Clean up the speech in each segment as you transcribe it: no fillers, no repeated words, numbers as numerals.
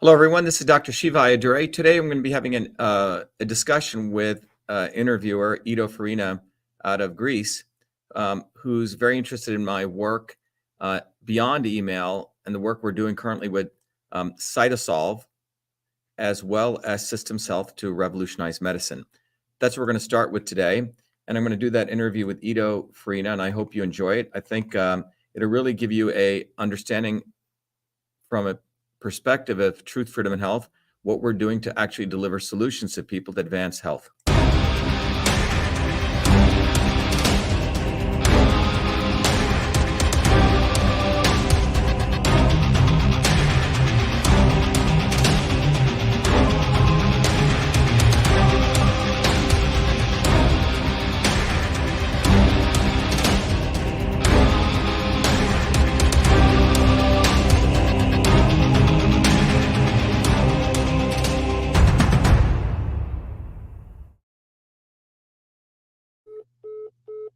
Hello, everyone. This is Dr. Shiva Ayyadurai. Today, I'm going to be having a discussion with interviewer Ido Farina out of Greece, who's very interested in my work beyond email and the work we're doing currently with Cytosolve, as well as Systems Health to revolutionize medicine. That's what we're going to start with today. And I'm going to do that interview with Ido Farina, and I hope you enjoy it. I think it'll really give you a understanding from a perspective of truth, freedom, and health, what we're doing to actually deliver solutions to people to advance health.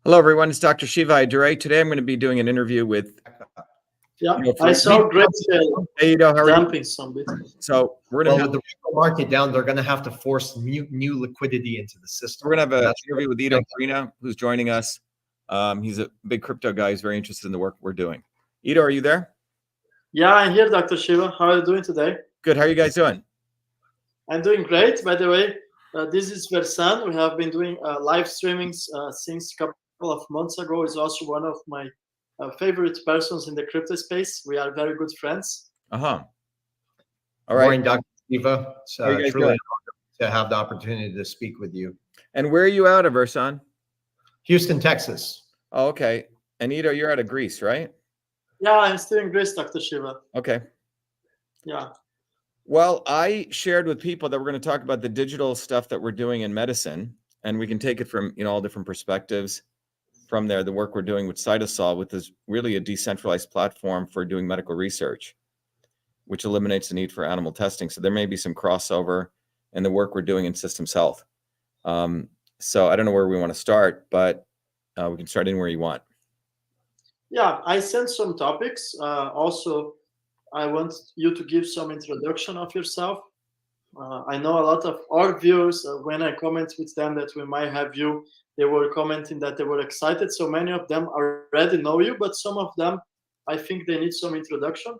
Hello, everyone. It's Dr. Shiva Ayyadurai. Today, I'm going to be doing an interview with. I saw great dumping some bit. So we're going to with the market down, they're going to have to force new liquidity into the system. We're going to have an interview with Ido Farina, who's joining us. He's a big crypto guy. He's very interested in the work we're doing. Ido, are you there? Yeah, I'm here, Dr. Shiva. How are you doing today? Good. How are you guys doing? I'm doing great. By the way, this is Versan. We have been doing live streamings since a couple of months ago. He's also one of my favorite persons in the crypto space. We are very good friends. All right. Morning, Dr. Shiva. It's truly doing? an honor to have the opportunity to speak with you. And where are you out of, Versan? Houston, Texas. Oh, okay. And Ido, you're out of Greece, right? Yeah, I'm still in Greece, Dr. Shiva. Okay. Yeah. Well, I shared with people that we're going to talk about the digital stuff that we're doing in medicine, and we can take it from all different perspectives. From there, the work we're doing with Cytosolve, with is really a decentralized platform for doing medical research, which eliminates the need for animal testing. So there may be some crossover in the work we're doing in Systems Health. So I don't know where we want to start, but we can start anywhere you want. Yeah, I sent some topics. Also, I want you to give some introduction of yourself. I know a lot of our viewers, when I comment with them that we might have you, they were commenting that they were excited. So many of them already know you, but some of them, I think they need some introduction.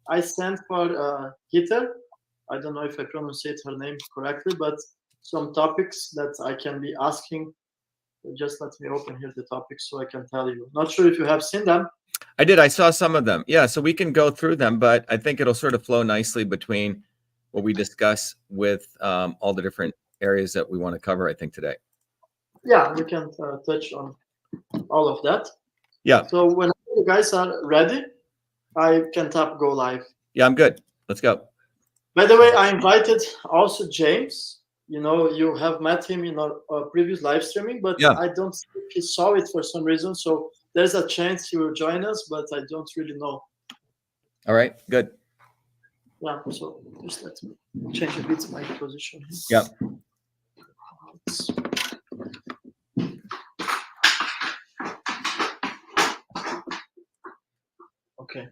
I sent for Hitter. I don't know if I pronunciate her name correctly, but some topics that I can be asking. Just let me open here the topics so I can tell you. Not sure if you have seen them. I did. I saw some of them. Yeah, so we can go through them, but I think it'll sort of flow nicely between what we discuss with all the different areas that we want to cover, I think, today. Yeah, we can touch on all of that. Yeah. So when you guys are ready, I can tap go live. Yeah, I'm good. Let's go. By the way, I invited also James. You have met him in our previous live streaming, but yeah. I don't think he saw it for some reason. So there's a chance he will join us, but I don't really know. All right, good. Yeah, so just let me change a bit my position. Yeah. Okay.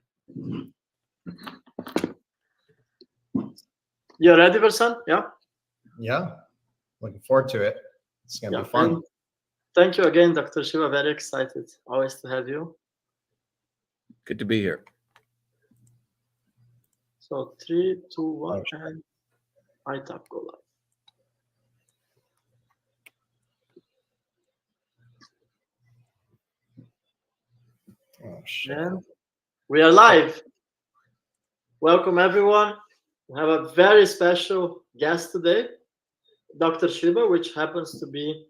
You ready, Versan? Yeah? Yeah. Looking forward to it. It's going to be fun. Thank you again, Dr. Shiva. Very excited. Always to have you. Good to be here. So 3, 2, 1, and I tap go live. Oh, shit. And we are live. Welcome, everyone. We have a very special guest today, Dr. Shiva, which happens to be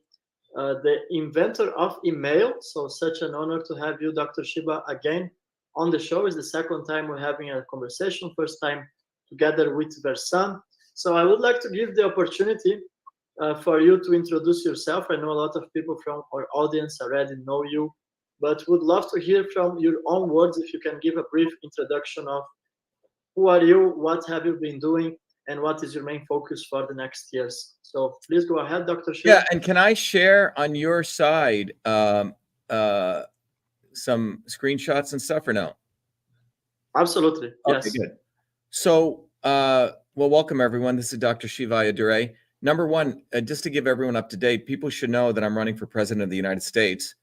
the inventor of email. So such an honor to have you, Dr. Shiva, again on the show. It's the second time we're having a conversation, first time together with Versan. So I would like to give the opportunity for you to introduce yourself. I know a lot of people from our audience already know you, but would love to hear from your own words if you can give a brief introduction of who are you, what have you been doing, and what is your main focus for the next years. So please go ahead, Dr. Shiva. Yeah, and can I share on your side some screenshots and stuff or no? Absolutely. Okay, yes. Good. So Well, welcome everyone. This is Dr. Shiva Adure. Number one, just to give everyone up to date, people should know that I'm running for president of the United States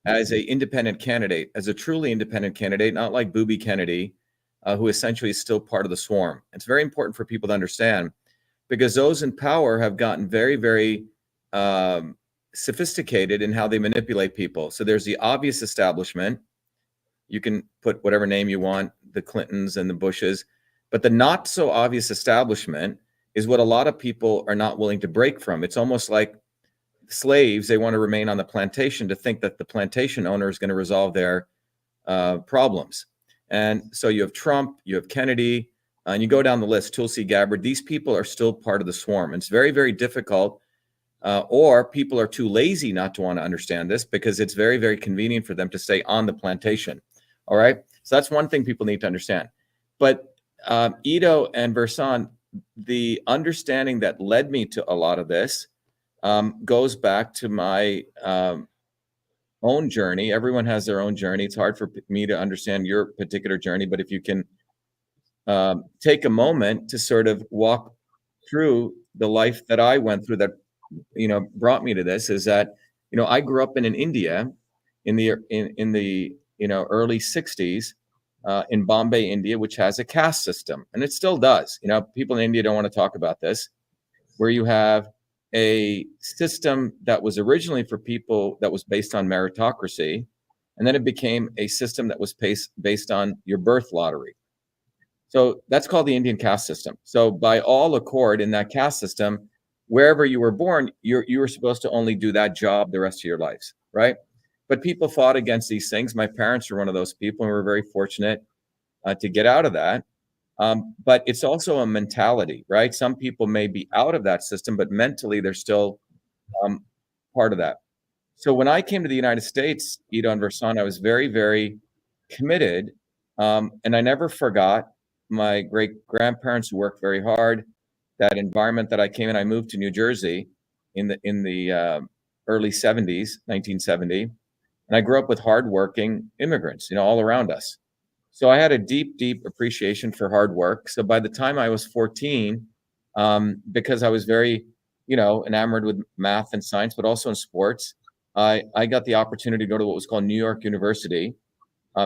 as a independent candidate, as a truly independent candidate, not like Booby Kennedy, who essentially is still part of the swarm. It's very important for people to understand because those in power have gotten very, very sophisticated in how they manipulate people. So there's the obvious establishment. You can put whatever name you want, the Clintons and the Bushes, but the not so obvious establishment is what a lot of people are not willing to break from. It's almost like slaves. They want to remain on the plantation to think that the plantation owner is going to resolve their problems. And so you have Trump, you have Kennedy, and you go down the list, Tulsi Gabbard. These people are still part of the swarm. It's very, very difficult, or people are too lazy not to want to understand this because it's very, very convenient for them to stay on the plantation. All right. So that's one thing people need to understand. But Ido and Versan, the understanding that led me to a lot of this goes back to my own journey. Everyone has their own journey. It's hard for me to understand your particular journey, but if you can take a moment to sort of walk through the life that I went through that, brought me to this, is that, I grew up in India in the early 60s in Bombay, India, which has a caste system, and it still does. People in India don't want to talk about this, where you have a system that was originally for people that was based on meritocracy, and then it became a system that was based on your birth lottery. So that's called the Indian caste system. So by all accord in that caste system, wherever you were born, you were supposed to only do that job the rest of your lives, right? But people fought against these things. My parents were one of those people, and we were very fortunate to get out of that. But it's also a mentality, right? Some people may be out of that system, but mentally they're still part of that. So when I came to the United States, Ido and Versan, I was very, very committed. And I never forgot my great grandparents who worked very hard, that environment that I came in. I moved to New Jersey in the early 70s, 1970. And I grew up with hardworking immigrants, all around us. So I had a deep, deep appreciation for hard work. So by the time I was 14, because I was very, enamored with math and science, but also in sports, I got the opportunity to go to what was called New York University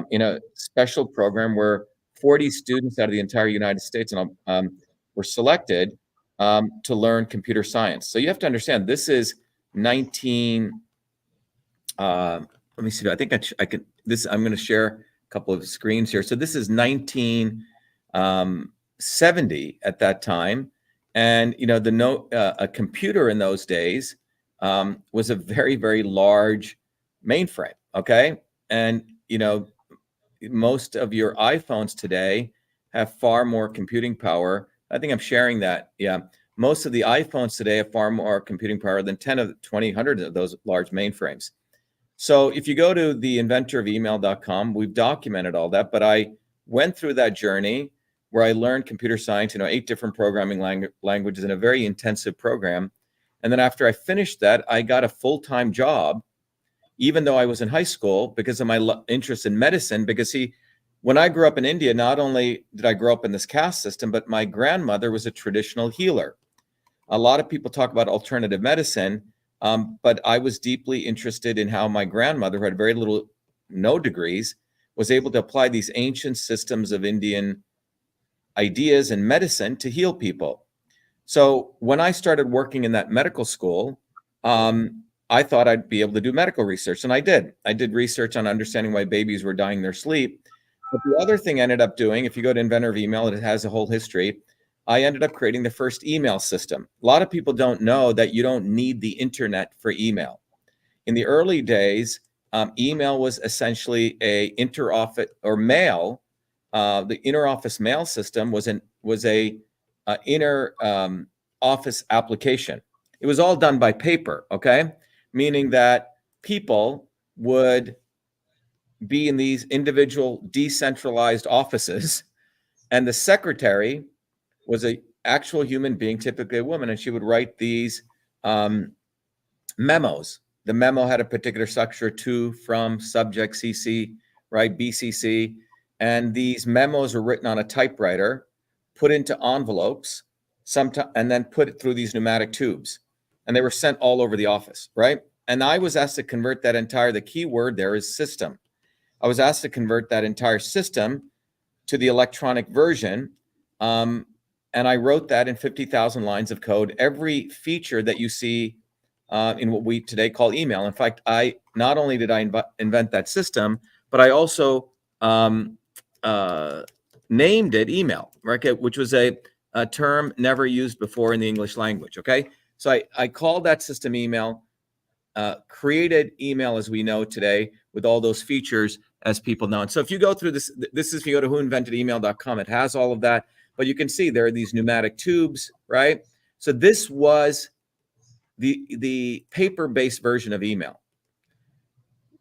in a special program where 40 students out of the entire United States were selected to learn computer science. So you have to understand, this is 19. Let me see. I think I can. I'm going to share couple of screens here. So this is 1970 at that time. And, a computer in those days was a very, very large mainframe. Okay. And, most of your iPhones today have far more computing power. I think I'm sharing that. Yeah. Most of the iPhones today have far more computing power than 10 of 20, 100 of those large mainframes. So if you go to the inventorofemail.com, we've documented all that, but I went through that journey where I learned computer science, 8 different programming languages in a very intensive program. And then after I finished that, I got a full-time job, even though I was in high school, because of my interest in medicine. Because when I grew up in India, not only did I grow up in this caste system, but my grandmother was a traditional healer. A lot of people talk about alternative medicine, but I was deeply interested in how my grandmother, who had very no degrees, was able to apply these ancient systems of Indian ideas and medicine to heal people. So when I started working in that medical school, I thought I'd be able to do medical research, and I did. I did research on understanding why babies were dying in their sleep. But the other thing I ended up doing, if you go to Inventor of Email, it has a whole history. I ended up creating the first email system. A lot of people don't know that you don't need the internet for email. In the early days, email was essentially a interoffice or mail. The interoffice mail system was a inner office application. It was all done by paper, okay? Meaning that people would be in these individual decentralized offices, and the secretary was a actual human being, typically a woman, and she would write these memos. The memo had a particular structure: to, from, subject, CC, right, BCC, and these memos were written on a typewriter put into envelopes, and then put it through these pneumatic tubes. And they were sent all over the office, right? And I was asked to convert the key word there is system. I was asked to convert that entire system to the electronic version. And I wrote that in 50,000 lines of code. Every feature that you see in what we today call email. In fact, not only did I invent that system, but I also named it email, right? Which was a term never used before in the English language. Okay, so I called that system email, created email as we know today with all those features as people know. And so if you go through this is if you go to whoinventedemail.com, it has all of that. But you can see there are these pneumatic tubes, right? So this was the paper-based version of email.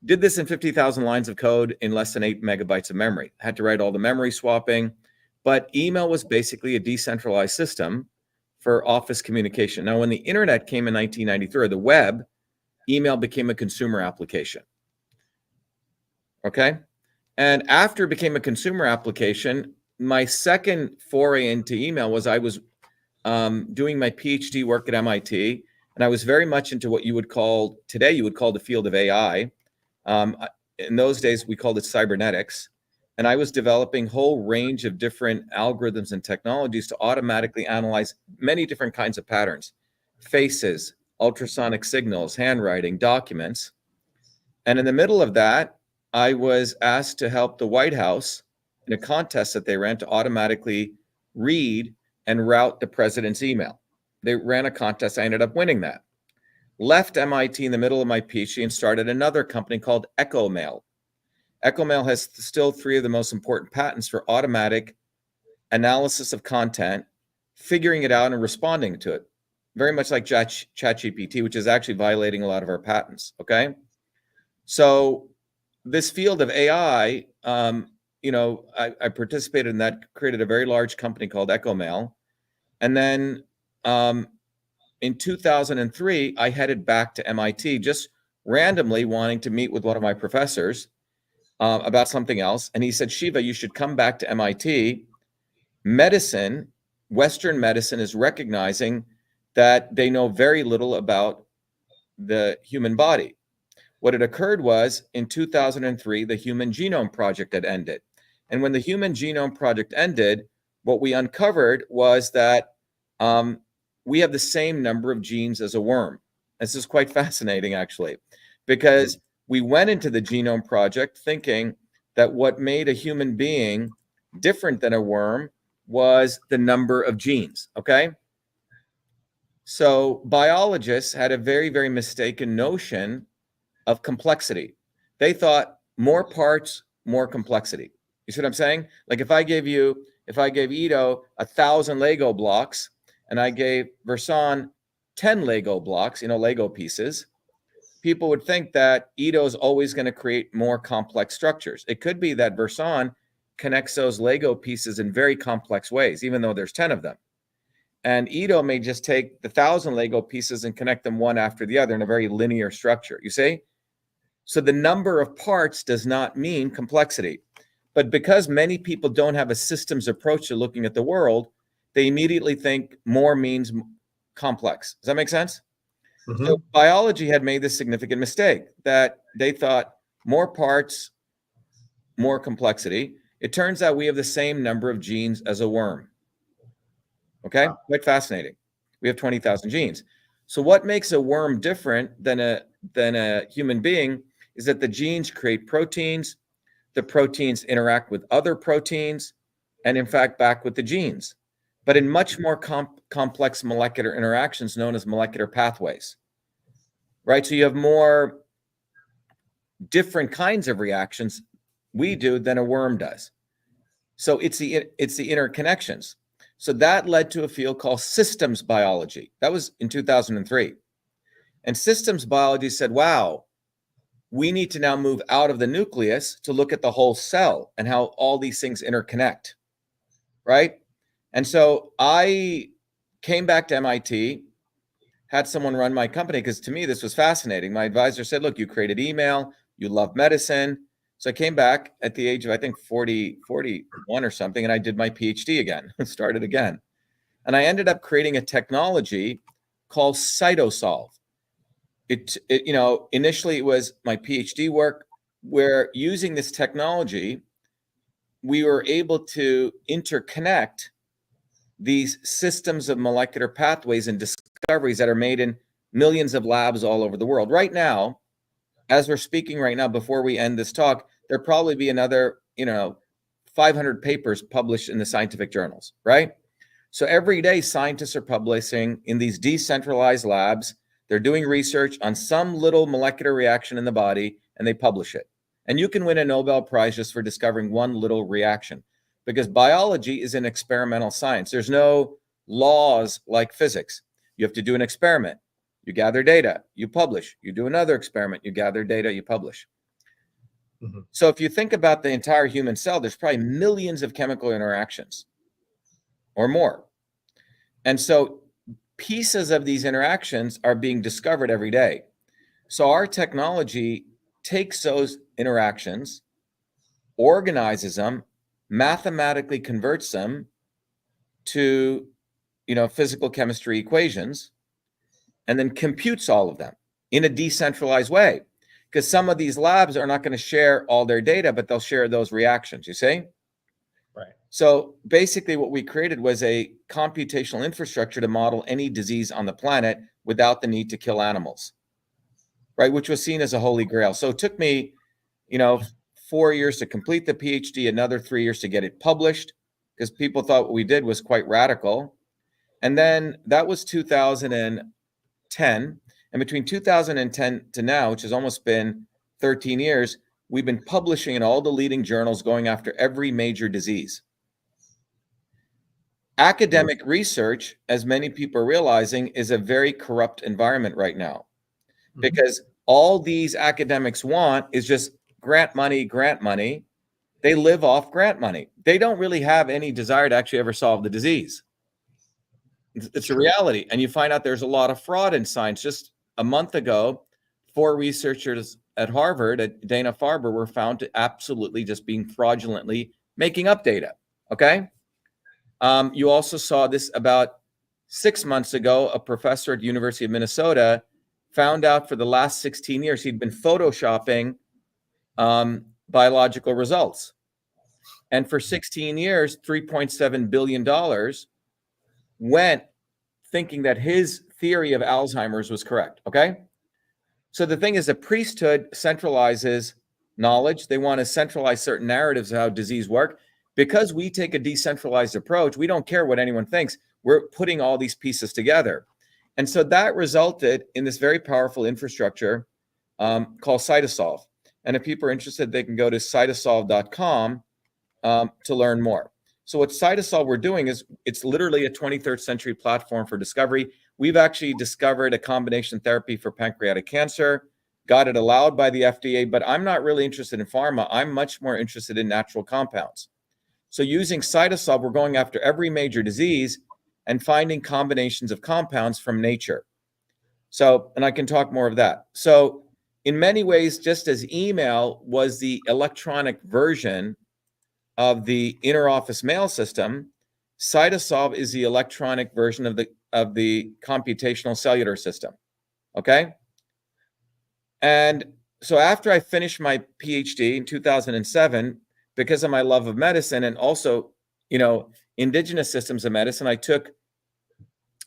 Did this in 50,000 lines of code in less than 8 megabytes of memory. Had to write all the memory swapping, but email was basically a decentralized system for office communication. Now, when the internet came in 1993, or the web, email became a consumer application. Okay? And after it became a consumer application, my second foray into email was I was doing my PhD work at MIT, and I was very much into what you would call the field of AI. In those days, we called it cybernetics. And I was developing a whole range of different algorithms and technologies to automatically analyze many different kinds of patterns, faces, ultrasonic signals, handwriting, documents. And in the middle of that, I was asked to help the White House in a contest that they ran to automatically read and route the president's email. They ran a contest. I ended up winning that. Left MIT in the middle of my PhD and started another company called EchoMail. EchoMail has still 3 of the most important patents for automatic analysis of content, figuring it out and responding to it. Very much like ChatGPT, which is actually violating a lot of our patents, okay? So this field of AI, I participated in that, created a very large company called EchoMail. And then in 2003, I headed back to MIT, just randomly wanting to meet with one of my professors about something else. And he said, Shiva, you should come back to MIT. Western medicine is recognizing that they know very little about the human body. What had occurred was in 2003, the Human Genome Project had ended. And when the Human Genome Project ended, what we uncovered was that we have the same number of genes as a worm. This is quite fascinating, actually, because we went into the Genome Project thinking that what made a human being different than a worm was the number of genes, okay? So biologists had a very, very mistaken notion of complexity. They thought more parts, more complexity. You see what I'm saying? Like if I gave Ido 1,000 Lego blocks and I gave Versan 10 Lego blocks, Lego pieces, people would think that Ido is always going to create more complex structures. It could be that Versan connects those Lego pieces in very complex ways, even though there's 10 of them. And Ido may just take the 1,000 Lego pieces and connect them one after the other in a very linear structure, you see? So the number of parts does not mean complexity. But because many people don't have a systems approach to looking at the world, they immediately think more means complex. Does that make sense? Mm-hmm. So biology had made this significant mistake that they thought more parts, more complexity. It turns out we have the same number of genes as a worm. Okay, quite fascinating. We have 20,000 genes. So what makes a worm different than a human being is that the genes create proteins, the proteins interact with other proteins, and in fact back with the genes, but in much more complex molecular interactions known as molecular pathways, right? So you have more different kinds of reactions we do than a worm does. So it's the interconnections. So that led to a field called systems biology. That was in 2003. And systems biology said, wow, we need to now move out of the nucleus to look at the whole cell and how all these things interconnect, right? And so I came back to MIT, had someone run my company because to me this was fascinating. My advisor said, look, you created email, you love medicine. So I came back at the age of, I think, 41 or something, and I did my PhD again, started again. And I ended up creating a technology called CytoSolve. Initially it was my PhD work, where using this technology, we were able to interconnect these systems of molecular pathways and discoveries that are made in millions of labs all over the world. Right now, as we're speaking right now, before we end this talk, there'll probably be another, 500 papers published in the scientific journals, right? So every day, scientists are publishing in these decentralized labs. They're doing research on some little molecular reaction in the body, and they publish it. And you can win a Nobel Prize just for discovering one little reaction, because biology is an experimental science. There's no laws like physics. You have to do an experiment. You gather data, you publish. You do another experiment, you gather data, you publish. Mm-hmm. So if you think about the entire human cell, there's probably millions of chemical interactions or more. And so pieces of these interactions are being discovered every day. So our technology takes those interactions, organizes them, mathematically converts them to, physical chemistry equations, and then computes all of them in a decentralized way. Because some of these labs are not going to share all their data, but they'll share those reactions, you see? Right. So basically what we created was a computational infrastructure to model any disease on the planet without the need to kill animals, right? Which was seen as a holy grail. So it took me, 4 years to complete the PhD, another 3 years to get it published, because people thought what we did was quite radical. And then that was 2010. And between 2010 to now, which has almost been 13 years, we've been publishing in all the leading journals, going after every major disease. Academic research, as many people are realizing, is a very corrupt environment right now, because all these academics want is just grant money. They live off grant money. They don't really have any desire to actually ever solve the disease. It's a reality. And you find out there's a lot of fraud in science. Just a month ago, 4 researchers at Harvard, at Dana-Farber, were found to absolutely just being fraudulently making up data. Okay. You also saw this about 6 months ago. A professor at the University of Minnesota found out for the last 16 years he'd been photoshopping biological results. And for 16 years, $3.7 billion went thinking that his theory of Alzheimer's was correct. Okay. So the thing is, the priesthood centralizes knowledge. They want to centralize certain narratives of how disease work. Because we take a decentralized approach, we don't care what anyone thinks. We're putting all these pieces together. And so that resulted in this very powerful infrastructure called CytoSolve. And if people are interested, they can go to cytosolve.com to learn more. So what CytoSolve we're doing is, it's literally a 23rd century platform for discovery. We've actually discovered a combination therapy for pancreatic cancer, got it allowed by the FDA, but I'm not really interested in pharma. I'm much more interested in natural compounds. So using CytoSolve, we're going after every major disease and finding combinations of compounds from nature. So, and I can talk more of that. So in many ways, just as email was the electronic version of the interoffice mail system, CytoSolve is the electronic version of the computational cellular system. Okay. And so after I finished my PhD in 2007, because of my love of medicine and also, indigenous systems of medicine, I took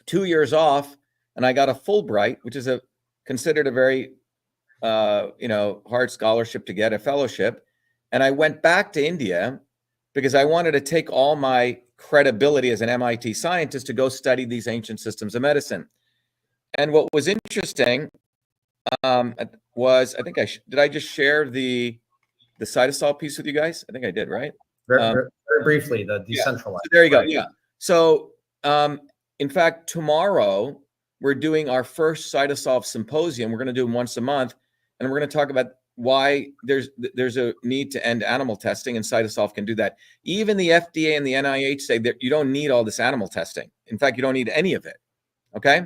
2 years off and I got a Fulbright, which is considered a very, hard scholarship to get, a fellowship. And I went back to India because I wanted to take all my credibility as an MIT scientist to go study these ancient systems of medicine. And what was interesting was, I think did I just share the CytoSolve piece with you guys? I think I did, right? Very briefly, the decentralized. So there you go. Right. Yeah. So in fact, tomorrow we're doing our first CytoSolve symposium. We're going to do them once a month, and we're going to talk about why there's a need to end animal testing, and CytoSolve can do that. Even the FDA and the NIH say that you don't need all this animal testing. In fact, you don't need any of it. Okay.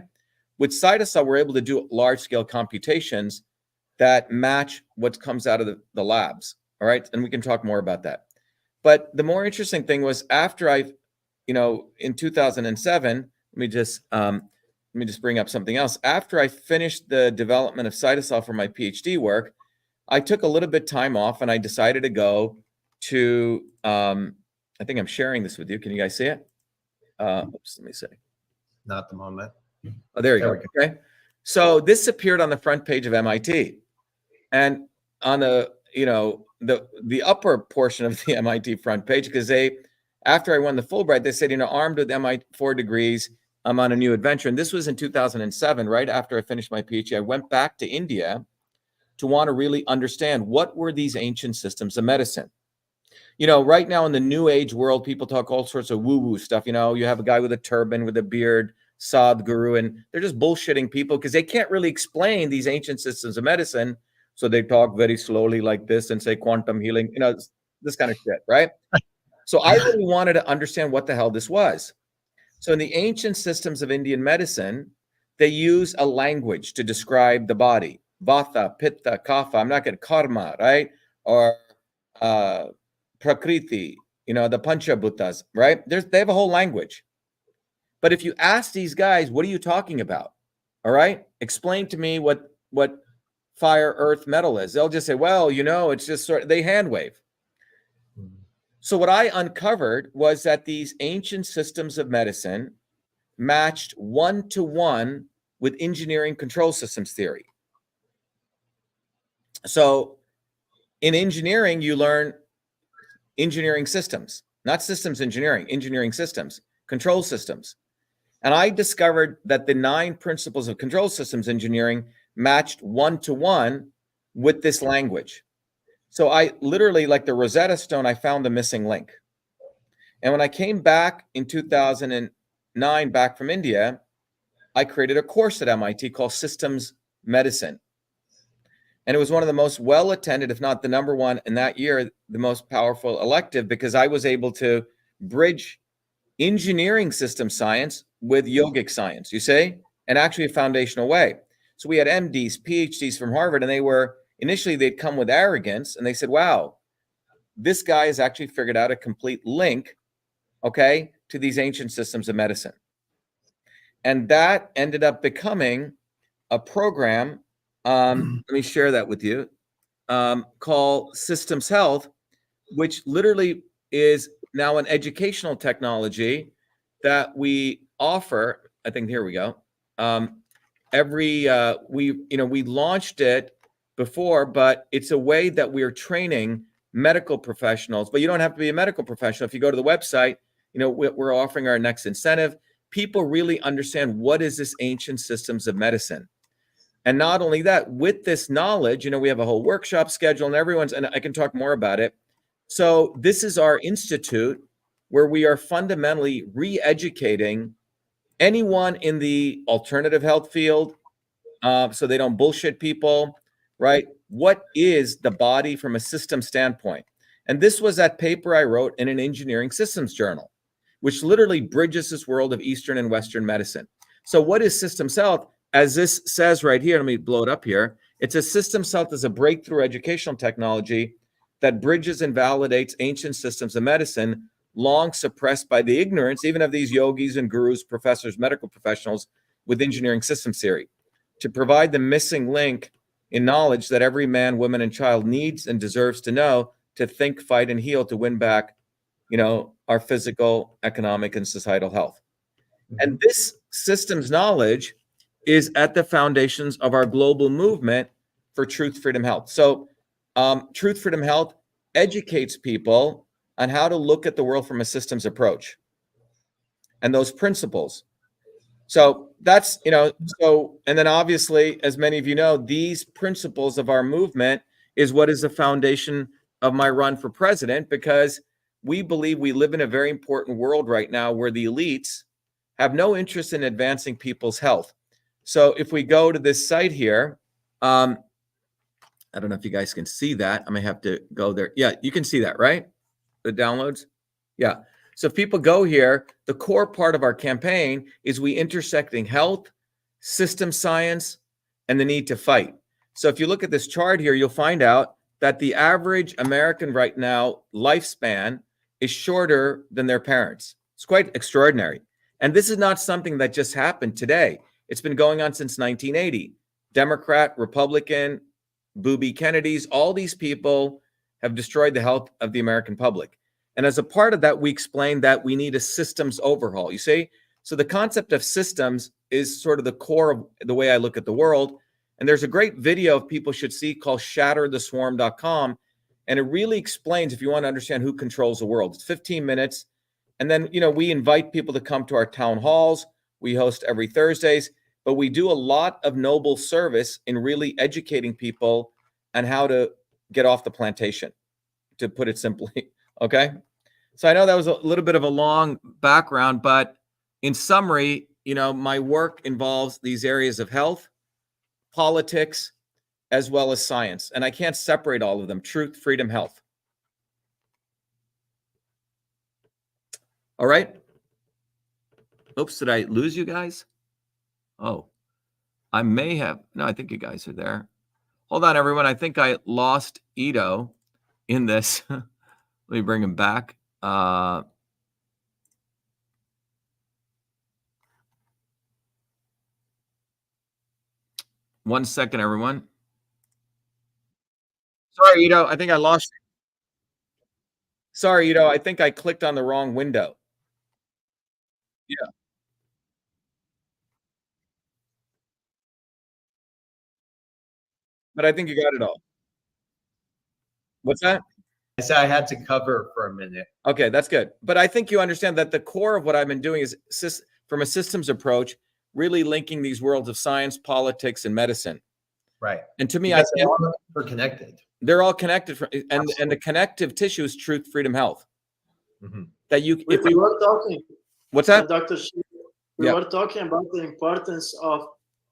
With CytoSolve, we're able to do large scale computations that match what comes out of the labs. All right. And we can talk more about that. But the more interesting thing was after in 2007, let me just bring up something else. After I finished the development of cytosol for my PhD work, I took a little bit time off and I decided to go to, I think I'm sharing this with you. Can you guys see it? Oops, let me see. Not at the moment. Oh, there you There go. we Okay. So this appeared on the front page of MIT. And on the upper portion of the MIT front page, because after I won the Fulbright, they said, armed with MIT 4 degrees, I'm on a new adventure. And this was in 2007, right after I finished my PhD. I went back to India to want to really understand what were these ancient systems of medicine. Right now in the new age world, people talk all sorts of woo-woo stuff. You have a guy with a turban, with a beard, Sadhguru, and they're just bullshitting people because they can't really explain these ancient systems of medicine. So they talk very slowly like this and say quantum healing, this kind of shit, right? So I really wanted to understand what the hell this was. So in the ancient systems of Indian medicine, they use a language to describe the body. Vata, Pitta, Kapha, I'm not going to karma, right? Or Prakriti, the Panchabhutas, right? They have a whole language. But if you ask these guys, what are you talking about? All right, explain to me what fire, earth, metal is. They'll just say, well, it's just they hand wave. So what I uncovered was that these ancient systems of medicine matched 1-to-1 with engineering control systems theory. So in engineering, you learn engineering systems, not systems engineering systems, control systems. And I discovered that the 9 principles of control systems engineering matched 1-to-1 with this language. So I literally, like the Rosetta Stone, I found the missing link. And when I came back in 2009, back from India, I created a course at MIT called Systems Medicine. And it was one of the most well-attended, if not the number one in that year, the most powerful elective, because I was able to bridge engineering system science with yogic science, you see, and actually a foundational way. So we had MDs, PhDs from Harvard, and initially they'd come with arrogance and they said, wow, this guy has actually figured out a complete link, okay, to these ancient systems of medicine. And that ended up becoming a program, let me share that with you, called Systems Health, which literally is now an educational technology that we offer. I think here we go. We launched it before, but it's a way that we're training medical professionals. But you don't have to be a medical professional. If you go to the website, we're offering our next incentive. People really understand what is this ancient systems of medicine. And not only that, with this knowledge, we have a whole workshop schedule and I can talk more about it. So this is our institute where we are fundamentally re-educating anyone in the alternative health field, so they don't bullshit people, right? What is the body from a system standpoint? And this was that paper I wrote in an engineering systems journal, which literally bridges this world of Eastern and Western medicine. So what is Systems Health? As this says right here, let me blow it up here. It's a Systems Health as a breakthrough educational technology that bridges and validates ancient systems of medicine long suppressed by the ignorance, even of these yogis and gurus, professors, medical professionals with engineering systems theory, to provide the missing link in knowledge that every man, woman, and child needs and deserves to know to think, fight, and heal to win back, our physical, economic, and societal health. And this systems knowledge is at the foundations of our global movement for Truth, Freedom, Health. So Truth, Freedom, Health educates people on how to look at the world from a systems approach and those principles. So that's, and then obviously, as many of you know, these principles of our movement is what is the foundation of my run for president, because we believe we live in a very important world right now where the elites have no interest in advancing people's health. So if we go to this site here, I don't know if you guys can see that. I may have to go there. Yeah, you can see that, right? The downloads. Yeah. So if people go here, the core part of our campaign is we intersecting health, system science, and the need to fight. So if you look at this chart here, you'll find out that the average American right now lifespan is shorter than their parents. It's quite extraordinary. And this is not something that just happened today. It's been going on since 1980. Democrat, Republican, booby Kennedys, all these people have destroyed the health of the American public. And as a part of that, we explained that we need a systems overhaul. You see? So the concept of systems is sort of the core of the way I look at the world. And there's a great video people should see called shattertheswarm.com. And it really explains, if you want to understand who controls the world. It's 15 minutes. And then, we invite people to come to our town halls. We host every Thursdays, but we do a lot of noble service in really educating people on how to get off the plantation, to put it simply. Okay. So I know that was a little bit of a long background, but in summary, my work involves these areas of health, politics, as well as science. And I can't separate all of them: truth, freedom, health. All right. Oops, did I lose you guys? Oh, I may have. No, I think you guys are there. Hold on, everyone. I think I lost Ido in this. Let me bring him back. 1 second, everyone. Sorry, Ido. I think I lost you. Sorry, Ido. I think I clicked on the wrong window. Yeah. But I think you got it all. What's that? I said I had to cover for a minute. Okay, that's good. But I think you understand that the core of what I've been doing is, from a systems approach, really linking these worlds of science, politics, and medicine. Right. And to me, Because they're connected. They're all connected, and the connective tissue is truth, freedom, health. Mm-hmm. That you, We were talking. What's that? Dr. Shiva, we were talking about the importance of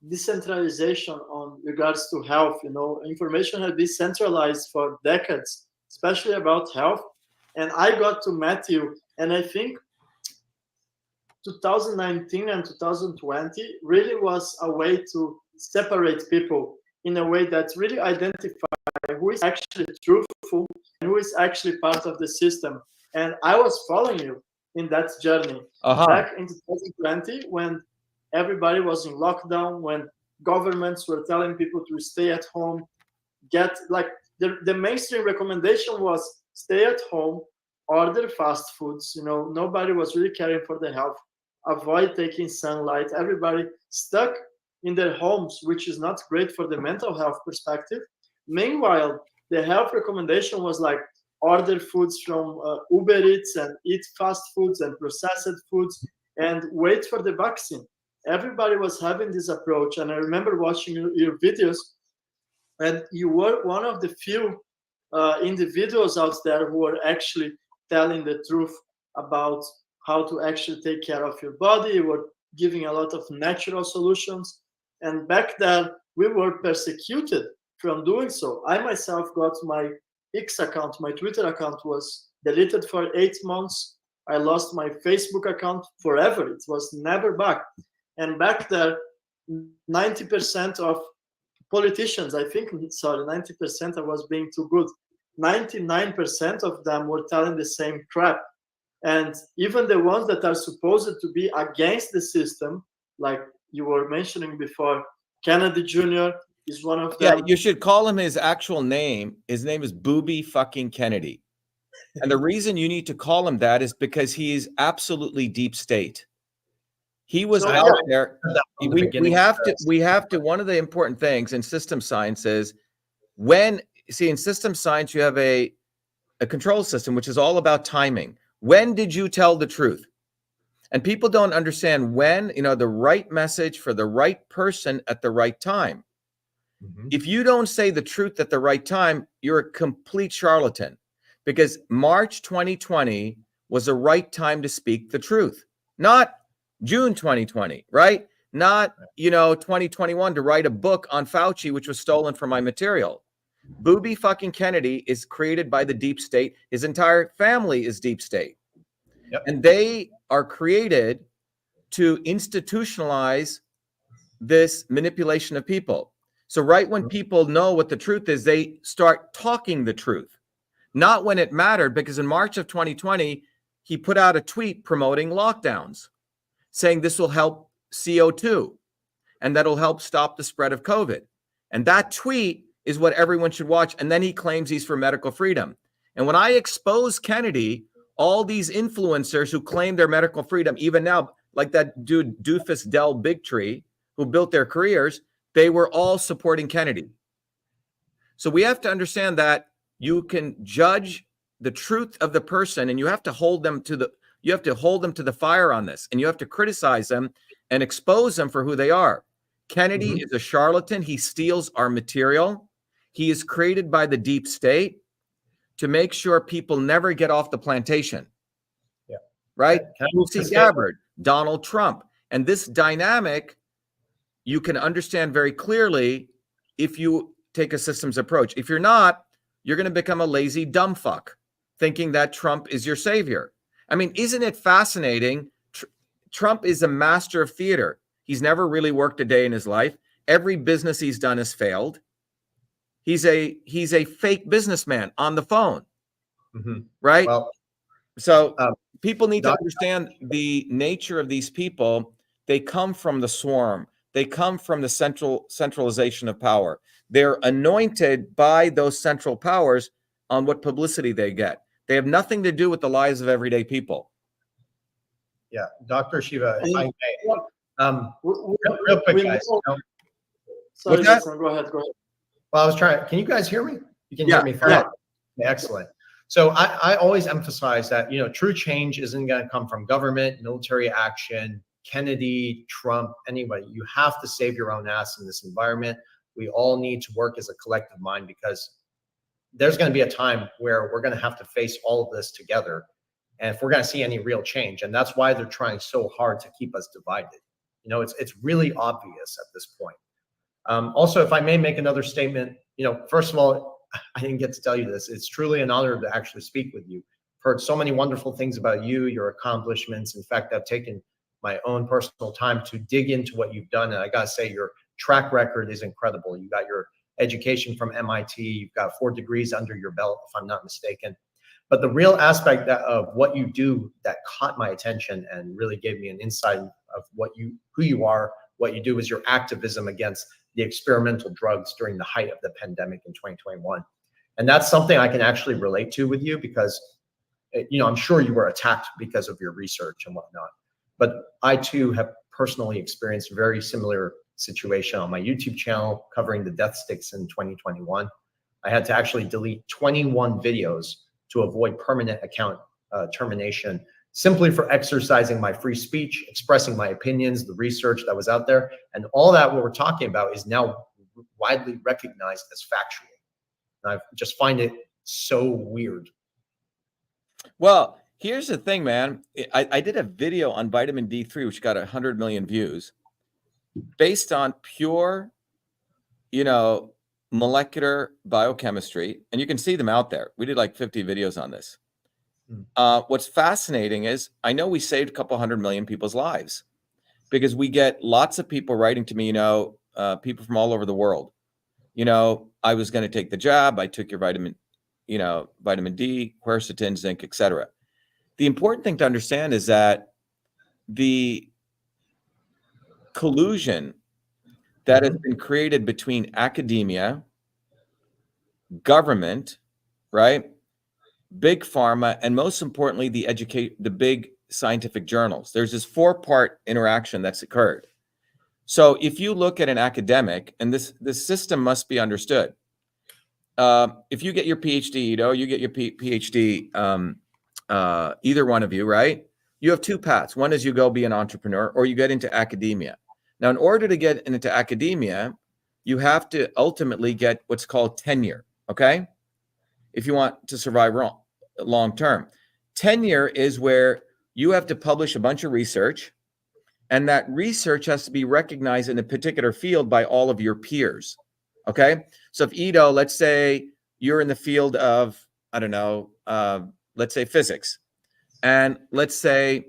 decentralization on regards to health. Information has been centralized for decades, especially about health. And I got to Matthew, and I think 2019 and 2020 really was a way to separate people in a way that really identify who is actually truthful and who is actually part of the system. And I was following you in that journey back in 2020, when everybody was in lockdown, when governments were telling people to stay at home, the mainstream recommendation was stay at home, order fast foods. Nobody was really caring for their health, avoid taking sunlight. Everybody stuck in their homes, which is not great for the mental health perspective. Meanwhile, the health recommendation was like order foods from Uber Eats and eat fast foods and processed foods and wait for the vaccine. Everybody was having this approach. And I remember watching your videos, and you were one of the few individuals out there who were actually telling the truth about how to actually take care of your body. You were giving a lot of natural solutions. And back then, we were persecuted from doing so. I myself got my X account, my Twitter account was deleted for 8 months. I lost my Facebook account forever. It was never back. And back there, 90% of politicians, 90%, I was being too good. 99% of them were telling the same crap. And even the ones that are supposed to be against the system, like you were mentioning before, Kennedy Jr. is one of them. Yeah, you should call him his actual name. His name is Booby fucking Kennedy. And the reason you need to call him that is because he is absolutely deep state. He was out there. We have to, one of the important things in system science is in system science, you have a control system, which is all about timing. When did you tell the truth? And people don't understand when, the right message for the right person at the right time. Mm-hmm. If you don't say the truth at the right time, you're a complete charlatan, because March 2020 was the right time to speak the truth, not June 2020, right? Not, 2021 to write a book on Fauci, which was stolen from my material. Booby fucking Kennedy is created by the deep state. His entire family is deep state. Yep. And they are created to institutionalize this manipulation of people. So right when people know what the truth is, they start talking the truth, not when it mattered, because in March of 2020, he put out a tweet promoting lockdowns, saying this will help CO2 and that'll help stop the spread of COVID. And that tweet is what everyone should watch. And then he claims he's for medical freedom. And when I expose Kennedy, all these influencers who claim their medical freedom, even now, like that dude doofus Del Bigtree, who built their careers, they were all supporting Kennedy. So we have to understand that you can judge the truth of the person, and you have to hold them to the fire on this, and you have to criticize them and expose them for who they are. Kennedy is a charlatan. He steals our material. He is created by the deep state to make sure people never get off the plantation. Yeah. Right? Tulsi Gabbard, Donald Trump. And this dynamic, you can understand very clearly if you take a systems approach. If you're not, you're going to become a lazy dumb fuck, thinking that Trump is your savior. I mean, isn't it fascinating? Trump is a master of theater. He's never really worked a day in his life. Every business he's done has failed. He's a fake businessman on the phone, right? Well, so people need to understand the nature of these people. They come from the swarm. They come from the centralization of power. They're anointed by those central powers on what publicity they get. They have nothing to do with the lives of everyday people. Yeah, Dr. Shiva, if I may, real quick, guys. Sorry, go ahead. Well, I was trying. Can you guys hear me? You can hear me fine. Yeah. Excellent. So I always emphasize that, true change isn't going to come from government, military action, Kennedy, Trump, anybody. You have to save your own ass in this environment. We all need to work as a collective mind, because there's going to be a time where we're going to have to face all of this together. And if we're going to see any real change, and that's why they're trying so hard to keep us divided. It's really obvious at this point. Also, if I may make another statement, first of all, I didn't get to tell you this. It's truly an honor to actually speak with you. Heard so many wonderful things about you, your accomplishments. In fact, I've taken my own personal time to dig into what you've done. And I got to say, your track record is incredible. You got your education from MIT. You've got 4 degrees under your belt, if I'm not mistaken. But the real aspect of what you do that caught my attention and really gave me an insight of who you are, what you do, is your activism against the experimental drugs during the height of the pandemic in 2021. And that's something I can actually relate to with you, because, I'm sure you were attacked because of your research and whatnot. But I too have personally experienced a very similar situation on my YouTube channel covering the death sticks in 2021. I had to actually delete 21 videos to avoid permanent account termination, simply for exercising my free speech, expressing my opinions, the research that was out there. And all that what we're talking about is now widely recognized as factual. And I just find it so weird. Well, here's the thing, man. I did a video on vitamin D3, which got 100 million views, based on pure, molecular biochemistry. And you can see them out there. We did like 50 videos on this. What's fascinating is I know we saved a couple 100 million people's lives, because we get lots of people writing to me, people from all over the world. I was going to take the jab. I took your vitamin D, quercetin, zinc, etc. The important thing to understand is that the collusion that has been created between academia, government, right, big pharma, and most importantly, the big scientific journals. There's this 4-part interaction that's occurred. So if you look at an academic, and this system must be understood. If you get your PhD, you get your PhD, either one of you, right? You have 2 paths. One is you go be an entrepreneur, or you get into academia. Now, in order to get into academia, you have to ultimately get what's called tenure, okay? If you want to survive long term. Tenure is where you have to publish a bunch of research, and that research has to be recognized in a particular field by all of your peers, okay? So if Ido, let's say you're in the field of, I don't know, let's say physics, and let's say,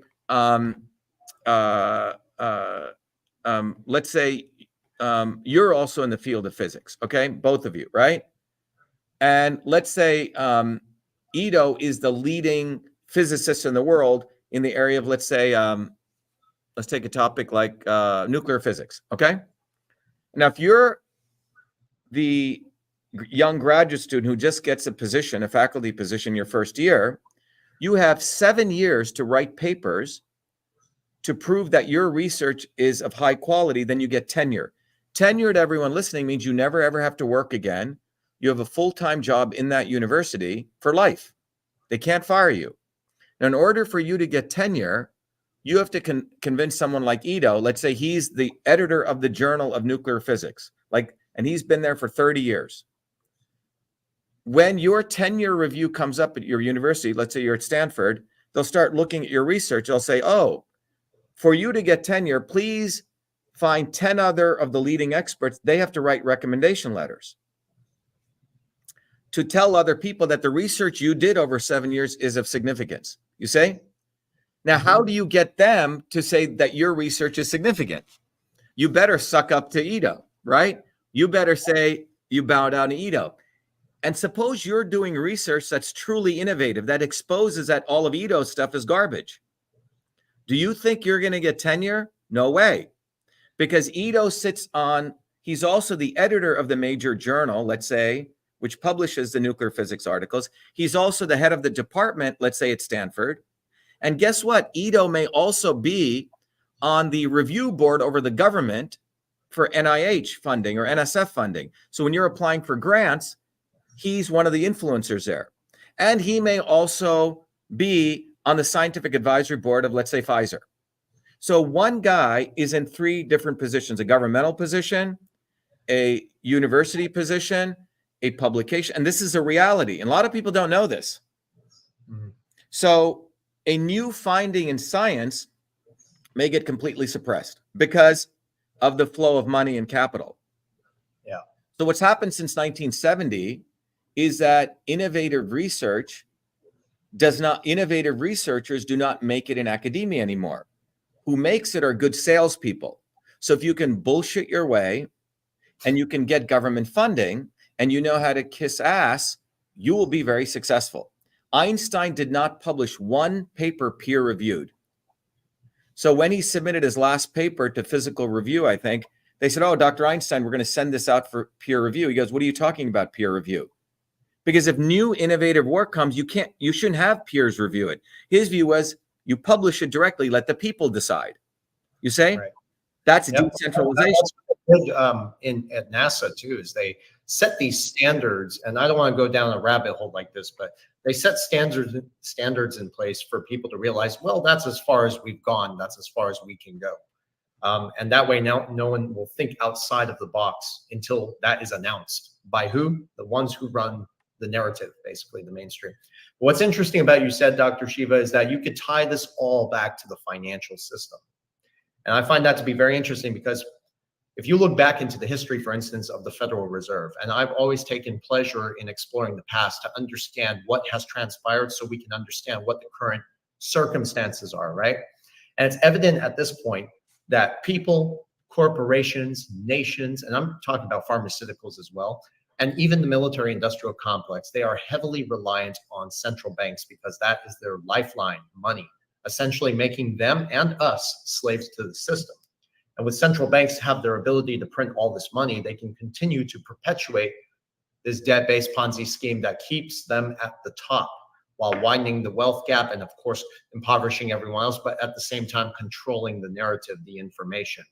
let's say you're also in the field of physics, okay? Both of you, right? And let's say Ido is the leading physicist in the world in the area of, let's say, let's take a topic like nuclear physics, okay? Now, if you're the young graduate student who just gets a position, a faculty position your first year, you have 7 years to write papers to prove that your research is of high quality, then you get tenure. Tenure, to everyone listening, means you never ever have to work again. You have a full-time job in that university for life. They can't fire you. Now, in order for you to get tenure, you have to convince someone like Ido. Let's say he's the editor of the Journal of Nuclear Physics, and he's been there for 30 years. When your tenure review comes up at your university, let's say you're at Stanford, they'll start looking at your research. They'll say, oh, for you to get tenure, please find 10 other of the leading experts. They have to write recommendation letters to tell other people that the research you did over 7 years is of significance. You say? Now, how do you get them to say that your research is significant? You better suck up to Ido, right? You better say you bow down to Ido. And suppose you're doing research that's truly innovative, that exposes that all of Ido's stuff is garbage. Do you think you're going to get tenure? No way. Because Ido he's also the editor of the major journal, let's say, which publishes the nuclear physics articles. He's also the head of the department, let's say at Stanford. And guess what? Ido may also be on the review board over the government for NIH funding or NSF funding. So when you're applying for grants, he's one of the influencers there. And he may also be on the scientific advisory board of, let's say, Pfizer. So one guy is in 3 different positions: a governmental position, a university position, a publication. And this is a reality. And a lot of people don't know this. Mm-hmm. So a new finding in science may get completely suppressed because of the flow of money and capital. Yeah. So what's happened since 1970 is that innovative researchers do not make it in academia anymore. Who makes it are good salespeople. So if you can bullshit your way and you can get government funding and you know how to kiss ass, you will be very successful. Einstein did not publish one paper peer-reviewed. So when he submitted his last paper to physical review, I think, they said, oh, Dr. Einstein, we're going to send this out for peer review. He goes, what are you talking about, peer review? Because if new innovative work comes, you shouldn't have peers review it. His view was, you publish it directly, let the people decide. You say? Right. That's decentralization. At NASA too, is they set these standards, and I don't want to go down a rabbit hole like this, but they set standards in place for people to realize, well, that's as far as we've gone. That's as far as we can go. And that way now no one will think outside of the box until that is announced. By who? The ones who run the narrative, basically the mainstream. What's interesting about you said, Dr. Shiva, is that you could tie this all back to the financial system. And I find that to be very interesting because if you look back into the history, for instance, of the Federal Reserve, and I've always taken pleasure in exploring the past to understand what has transpired so we can understand what the current circumstances are, right? And it's evident at this point that people, corporations, nations, and I'm talking about pharmaceuticals as well, and even the military industrial complex, they are heavily reliant on central banks because that is their lifeline, money, essentially making them and us slaves to the system. And with central banks have their ability to print all this money, they can continue to perpetuate this debt-based Ponzi scheme that keeps them at the top while widening the wealth gap and, of course, impoverishing everyone else, but at the same time controlling the narrative, the information.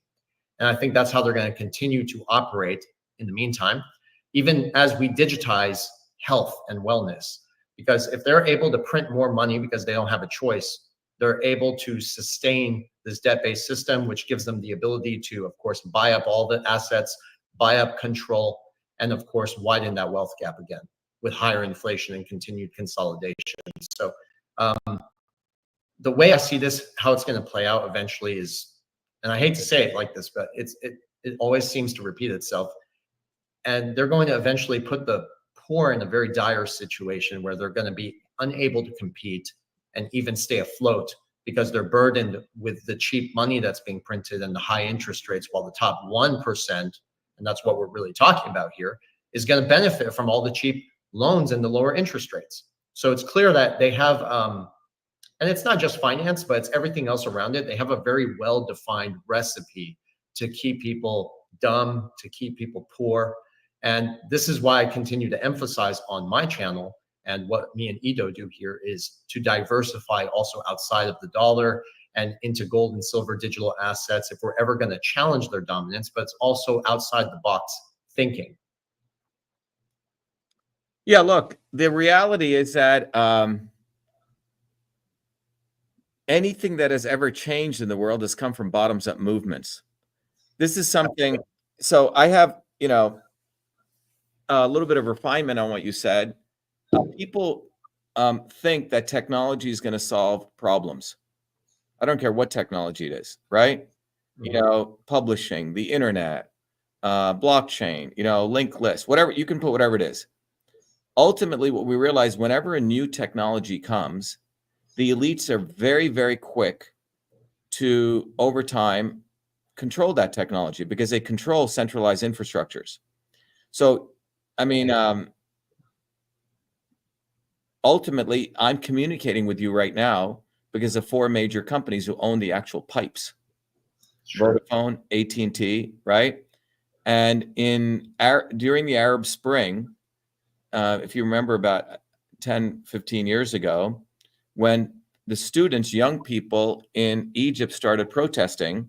And I think that's how they're going to continue to operate in the meantime, even as we digitize health and wellness. Because if they're able to print more money because they don't have a choice, they're able to sustain this debt-based system, which gives them the ability to, of course, buy up all the assets, buy up control, and of course, widen that wealth gap again with higher inflation and continued consolidation. So the way I see this, how it's going to play out eventually is, and I hate to say it like this, but it always seems to repeat itself. And they're going to eventually put the poor in a very dire situation where they're going to be unable to compete and even stay afloat because they're burdened with the cheap money that's being printed and the high interest rates, while the top 1%, and that's what we're really talking about here, is going to benefit from all the cheap loans and the lower interest rates. So it's clear that they have, and it's not just finance, but it's everything else around it. They have a very well-defined recipe to keep people dumb, to keep people poor. And this is why I continue to emphasize on my channel, and what me and Ido do here, is to diversify also outside of the dollar and into gold and silver digital assets if we're ever going to challenge their dominance, but it's also outside the box thinking. Yeah, look, the reality is that anything that has ever changed in the world has come from bottoms up movements. This is something, so I have, you know, a little bit of refinement on what you said. People think that technology is going to solve problems. I don't care what technology it is, right? You know, publishing, the internet, blockchain, you know, linked list, whatever, you can put whatever it is. Ultimately, what we realize, whenever a new technology comes, the elites are very, very quick to, over time, control that technology because they control centralized infrastructures. So, I mean, ultimately, I'm communicating with you right now because of 4 major companies who own the actual pipes. Sure. Vodafone, AT&T, right? And during the Arab Spring, if you remember about 10, 15 years ago, when the students, young people in Egypt started protesting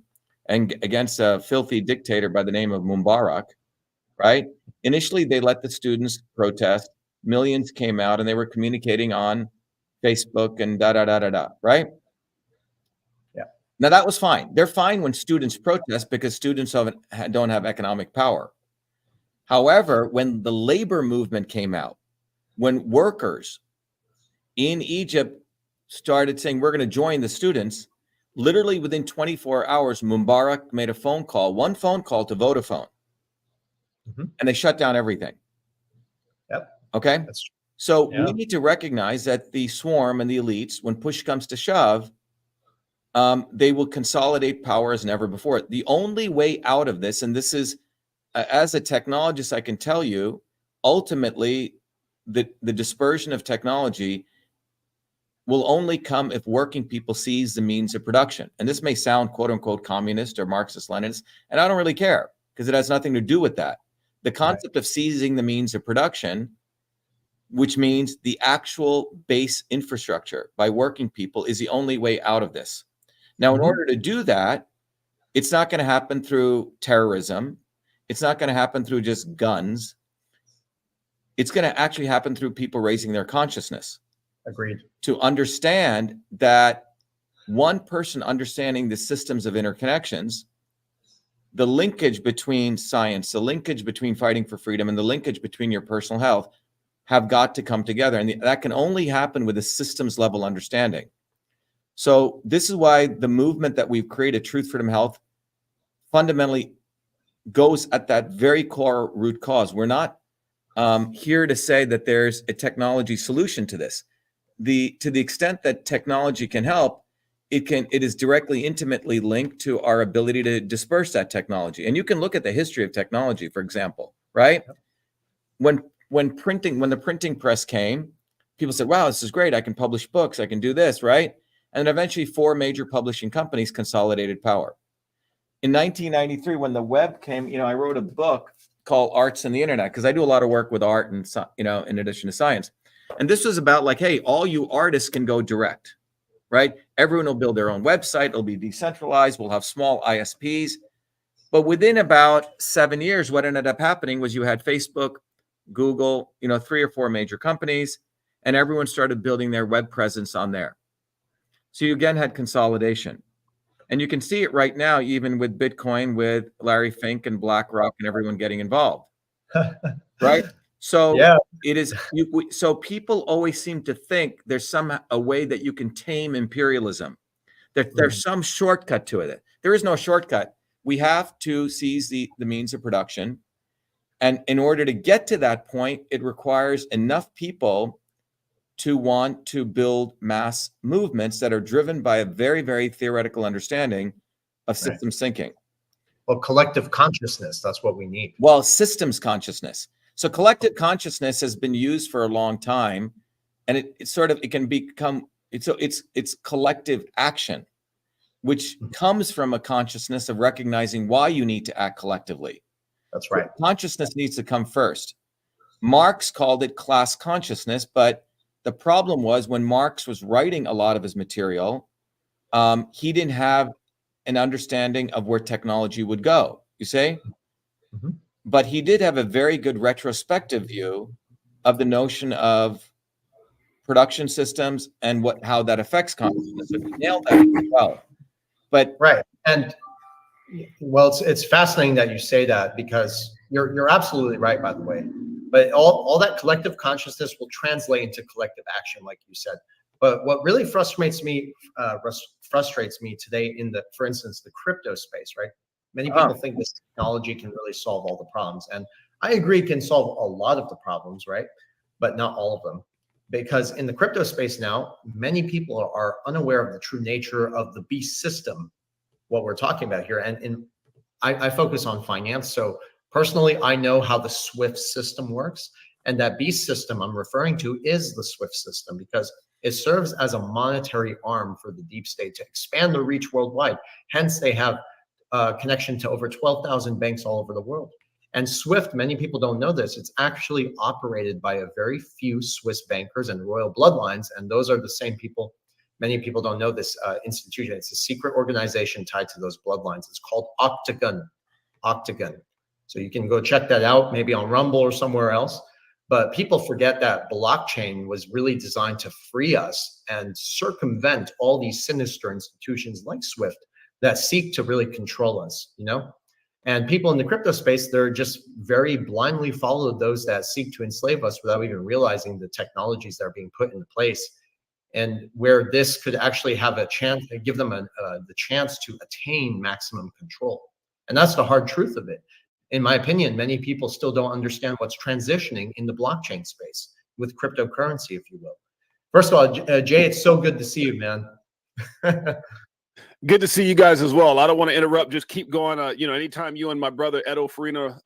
and against a filthy dictator by the name of Mubarak, right? Initially, they let the students protest. Millions came out and they were communicating on Facebook and right? Yeah. Now that was fine. They're fine when students protest because students don't have economic power. However, when the labor movement came out, when workers in Egypt started saying, we're going to join the students, literally within 24 hours, Mubarak made a phone call, one phone call to Vodafone, and they shut down everything. Yep. Okay. That's true. So we need to recognize that the swarm and the elites, when push comes to shove, they will consolidate power as never before. The only way out of this, and this is, as a technologist, I can tell you, ultimately, the dispersion of technology will only come if working people seize the means of production. And this may sound quote unquote communist or Marxist-Leninist, and I don't really care because it has nothing to do with that. The concept of seizing the means of production, which means the actual base infrastructure by working people, is the only way out of this. Now, in order to do that, it's not going to happen through terrorism. It's not going to happen through just guns. It's going to actually happen through people raising their consciousness. Agreed. To understand that one person understanding the systems of interconnections, the linkage between science, the linkage between fighting for freedom, and the linkage between your personal health have got to come together. And that can only happen with a systems level understanding. So this is why the movement that we've created, Truth, Freedom, Health, fundamentally goes at that very core root cause. We're not here to say that there's a technology solution to this. To the extent that technology can help, it is directly, intimately linked to our ability to disperse that technology. And you can look at the history of technology, for example, right? When the printing press came, people said, wow, this is great. I can publish books. I can do this, right? And then eventually 4 major publishing companies consolidated power. In 1993, when the web came, I wrote a book called Arts and the Internet, because I do a lot of work with art and, in addition to science. And this was about like, hey, all you artists can go direct, right? Everyone will build their own website. It'll be decentralized. We'll have small ISPs. But within about 7 years, what ended up happening was you had Facebook, Google, 3 or 4 major companies, and everyone started building their web presence on there. So you again had consolidation. And you can see it right now, even with Bitcoin, with Larry Fink and BlackRock and everyone getting involved, right? So it is. So people always seem to think there's a way that you can tame imperialism. There's some shortcut to it. There is no shortcut. We have to seize the means of production, and in order to get to that point, it requires enough people to want to build mass movements that are driven by a very, very theoretical understanding of systems thinking. Well, collective consciousness, that's what we need. Well, systems consciousness. So collective consciousness has been used for a long time, and it can become, it's collective action, which comes from a consciousness of recognizing why you need to act collectively. That's right. So consciousness needs to come first. Marx called it class consciousness, but the problem was when Marx was writing a lot of his material, he didn't have an understanding of where technology would go, you see? Mm-hmm. But he did have a very good retrospective view of the notion of production systems and how that affects consciousness. So he nailed that as well. But right. And well, it's fascinating that you say that, because you're absolutely right, by the way. But all that collective consciousness will translate into collective action, like you said. But what really frustrates me today for instance, the crypto space, right? Many people think this technology can really solve all the problems. And I agree, it can solve a lot of the problems, right? But not all of them. Because in the crypto space now, many people are unaware of the true nature of the beast system, what we're talking about here. And I focus on finance. So personally, I know how the SWIFT system works. And that beast system I'm referring to is the SWIFT system, because it serves as a monetary arm for the deep state to expand their reach worldwide. Hence, they have connection to over 12,000 banks all over the world. And SWIFT, many people don't know this, it's actually operated by a very few Swiss bankers and royal bloodlines. And those are the same people. Many people don't know this institution. It's a secret organization tied to those bloodlines. It's called Octagon. So you can go check that out, maybe on Rumble or somewhere else. But people forget that blockchain was really designed to free us and circumvent all these sinister institutions like SWIFT that seek to really control us, you know? And people in the crypto space, they're just very blindly follow those that seek to enslave us without even realizing the technologies that are being put into place, and where this could actually have a chance, give them the chance to attain maximum control. And that's the hard truth of it. In my opinion, many people still don't understand what's transitioning in the blockchain space with cryptocurrency, if you will. First of all, Jay, it's so good to see you, man. Good to see you guys as well. I don't want to interrupt. Just keep going. Anytime you and my brother Edo Farina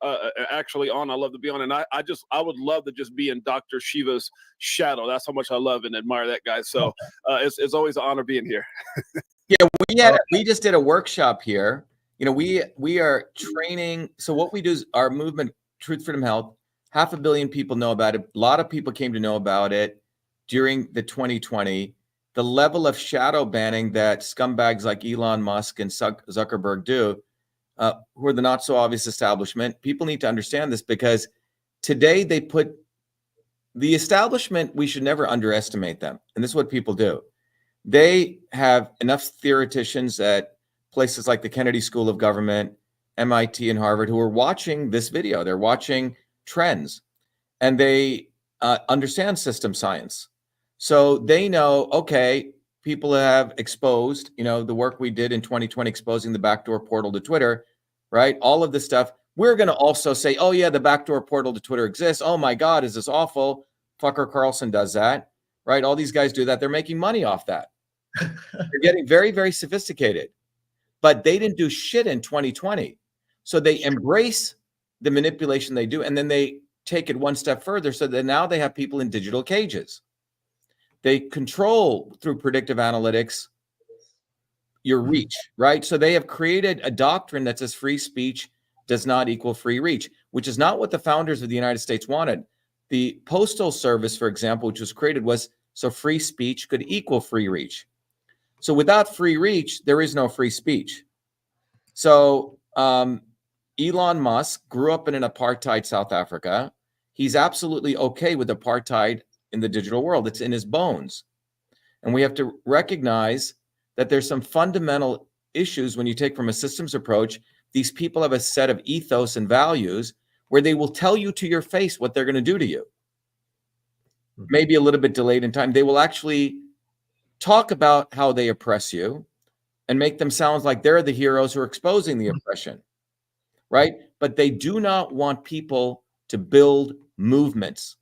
actually on, I love to be on. And I would love to just be in Dr. Shiva's shadow. That's how much I love and admire that guy. So it's always an honor being here. Yeah, we just did a workshop here. We are training. So what we do is our movement, Truth, Freedom, Health, 500 million people know about it. A lot of people came to know about it during the 2020. The level of shadow banning that scumbags like Elon Musk and Zuckerberg do, who are the not so obvious establishment, people need to understand this, because today they put the establishment, we should never underestimate them. And this is what people do. They have enough theoreticians at places like the Kennedy School of Government, MIT and Harvard, who are watching this video. They're watching trends, and they understand system science. So they know, okay, people have exposed, the work we did in 2020, exposing the backdoor portal to Twitter, right? All of this stuff. We're going to also say, oh yeah, the backdoor portal to Twitter exists. Oh my God, is this awful? Tucker Carlson does that, right? All these guys do that. They're making money off that. They're getting very, very sophisticated, but they didn't do shit in 2020. So they embrace the manipulation they do, and then they take it one step further, so that now they have people in digital cages. They control, through predictive analytics, your reach, right? So they have created a doctrine that says free speech does not equal free reach, which is not what the founders of the United States wanted. The Postal Service, for example, which was created, was so free speech could equal free reach. So without free reach, there is no free speech. So Elon Musk grew up in an apartheid South Africa. He's absolutely okay with apartheid in the digital world. It's in his bones. And we have to recognize that there's some fundamental issues when you take from a systems approach. These people have a set of ethos and values where they will tell you to your face what they're going to do to you. Maybe a little bit delayed in time. They will actually talk about how they oppress you and make them sound like they're the heroes who are exposing the oppression, right? But they do not want people to build movements.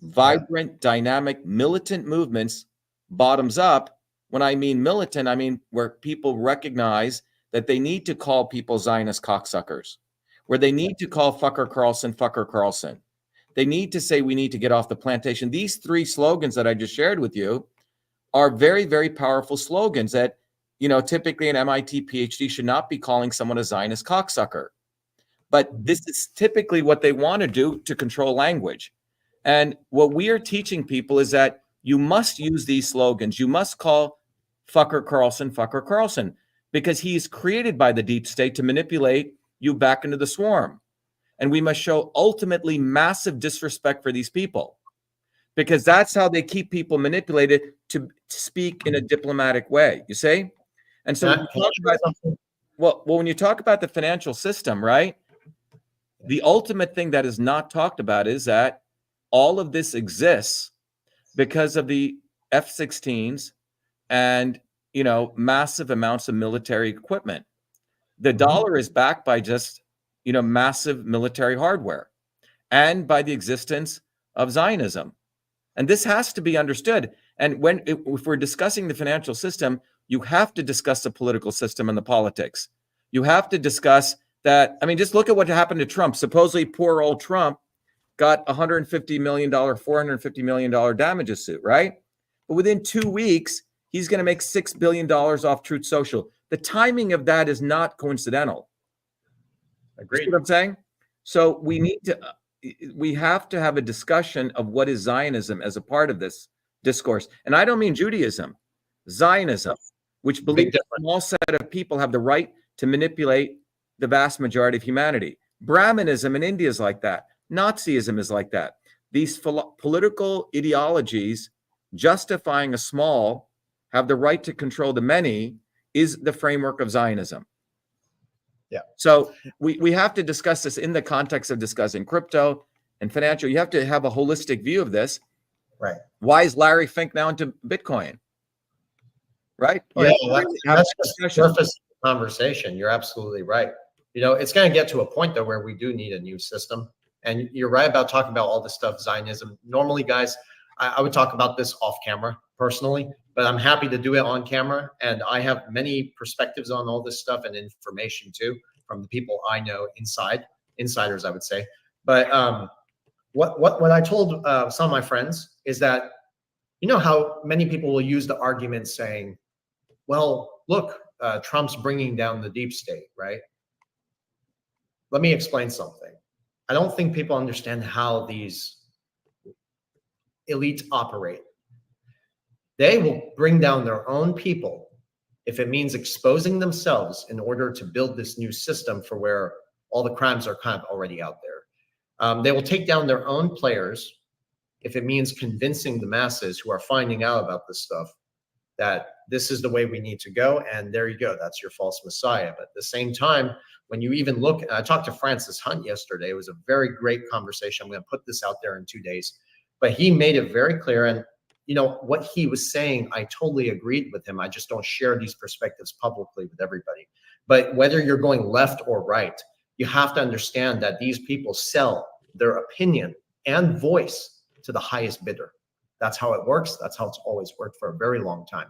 vibrant, dynamic, militant movements, bottoms up. When I mean militant, I mean where people recognize that they need to call people Zionist cocksuckers, where they need to call fucker Carlson. They need to say we need to get off the plantation. These three slogans that I just shared with you are very, very powerful slogans that, you know, typically an MIT PhD should not be calling someone a Zionist cocksucker. But this is typically what they want to do to control language. And what we are teaching people is that you must use these slogans. You must call fucker Carlson, because he's created by the deep state to manipulate you back into the swarm. And we must show ultimately massive disrespect for these people, because that's how they keep people manipulated to speak in a diplomatic way, you see? And so when you talk about the financial system, right? The ultimate thing that is not talked about is that all of this exists because of the F-16s and, you know, massive amounts of military equipment. The dollar is backed by just, you know, massive military hardware and by the existence of Zionism. And this has to be understood. And if we're discussing the financial system, you have to discuss the political system and the politics. You have to discuss that. I mean, just look at what happened to Trump. Supposedly poor old Trump got $150 million, $450 million damages suit, right? But within 2 weeks, he's going to make $6 billion off Truth Social. The timing of that is not coincidental. Agreed. You see what I'm saying? So we have to have a discussion of what is Zionism as a part of this discourse. And I don't mean Judaism, Zionism, which believes a small set of people have the right to manipulate the vast majority of humanity. Brahmanism in India is like that. Nazism is like that. These political ideologies justifying a small have the right to control the many is the framework of Zionism. Yeah. So we have to discuss this in the context of discussing crypto and financial. You have to have a holistic view of this. Right. Why is Larry Fink now into Bitcoin? Right? Yeah, that's a surface conversation. You're absolutely right. You know, it's going to get to a point though where we do need a new system. And you're right about talking about all this stuff, Zionism. Normally, guys, I would talk about this off camera personally, but I'm happy to do it on camera. And I have many perspectives on all this stuff and information too from the people I know insiders, I would say. But what I told some of my friends is that, you know how many people will use the argument saying, well, look, Trump's bringing down the deep state, right? Let me explain something. I don't think people understand how these elites operate. They will bring down their own people if it means exposing themselves in order to build this new system for where all the crimes are kind of already out there. They will take down their own players if it means convincing the masses who are finding out about this stuff that this is the way we need to go. And there you go. That's your false messiah. But at the same time, when you even look, I talked to Francis Hunt yesterday. It was a very great conversation. I'm going to put this out there in 2 days. But he made it very clear. And, you know, what he was saying, I totally agreed with him. I just don't share these perspectives publicly with everybody. But whether you're going left or right, you have to understand that these people sell their opinion and voice to the highest bidder. That's how it works. That's how it's always worked for a very long time.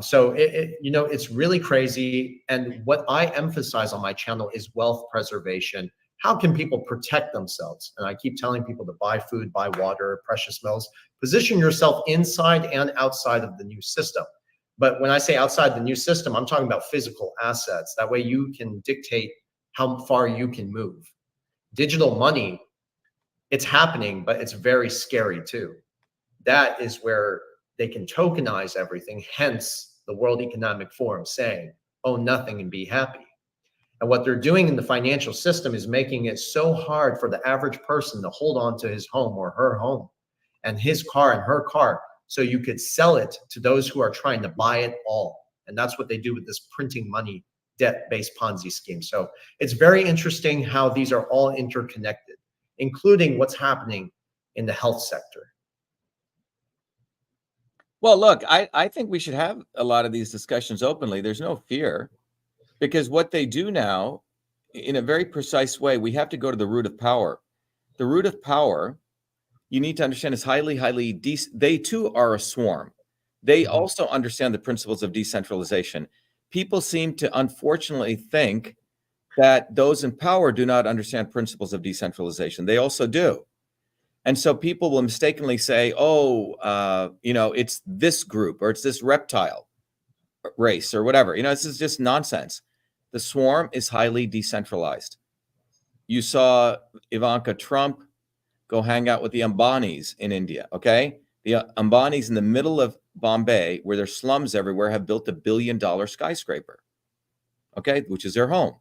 So you know, it's really crazy. And what I emphasize on my channel is wealth preservation. How can people protect themselves? And I keep telling people to buy food, buy water, precious metals, position yourself inside and outside of the new system. But when I say outside the new system, I'm talking about physical assets. That way you can dictate how far you can move. Digital money, it's happening, but it's very scary too. That is where they can tokenize everything, hence the World Economic Forum saying, own nothing and be happy. And what they're doing in the financial system is making it so hard for the average person to hold on to his home or her home and his car and her car, so you could sell it to those who are trying to buy it all. And that's what they do with this printing money, debt-based Ponzi scheme. So it's very interesting how these are all interconnected, including what's happening in the health sector. Well, look, I think we should have a lot of these discussions openly. There's no fear, because what they do now, in a very precise way, we have to go to the root of power. The root of power you need to understand is they too are a swarm. They also understand the principles of decentralization. People seem to unfortunately think that those in power do not understand principles of decentralization. They also do. And so people will mistakenly say, oh, it's this group or it's this reptile race or whatever. This is just nonsense. The swarm is highly decentralized. You saw Ivanka Trump go hang out with the Ambanis in India, okay? The Ambanis in the middle of Bombay, where there's slums everywhere, have built $1 billion skyscraper, okay, which is their home.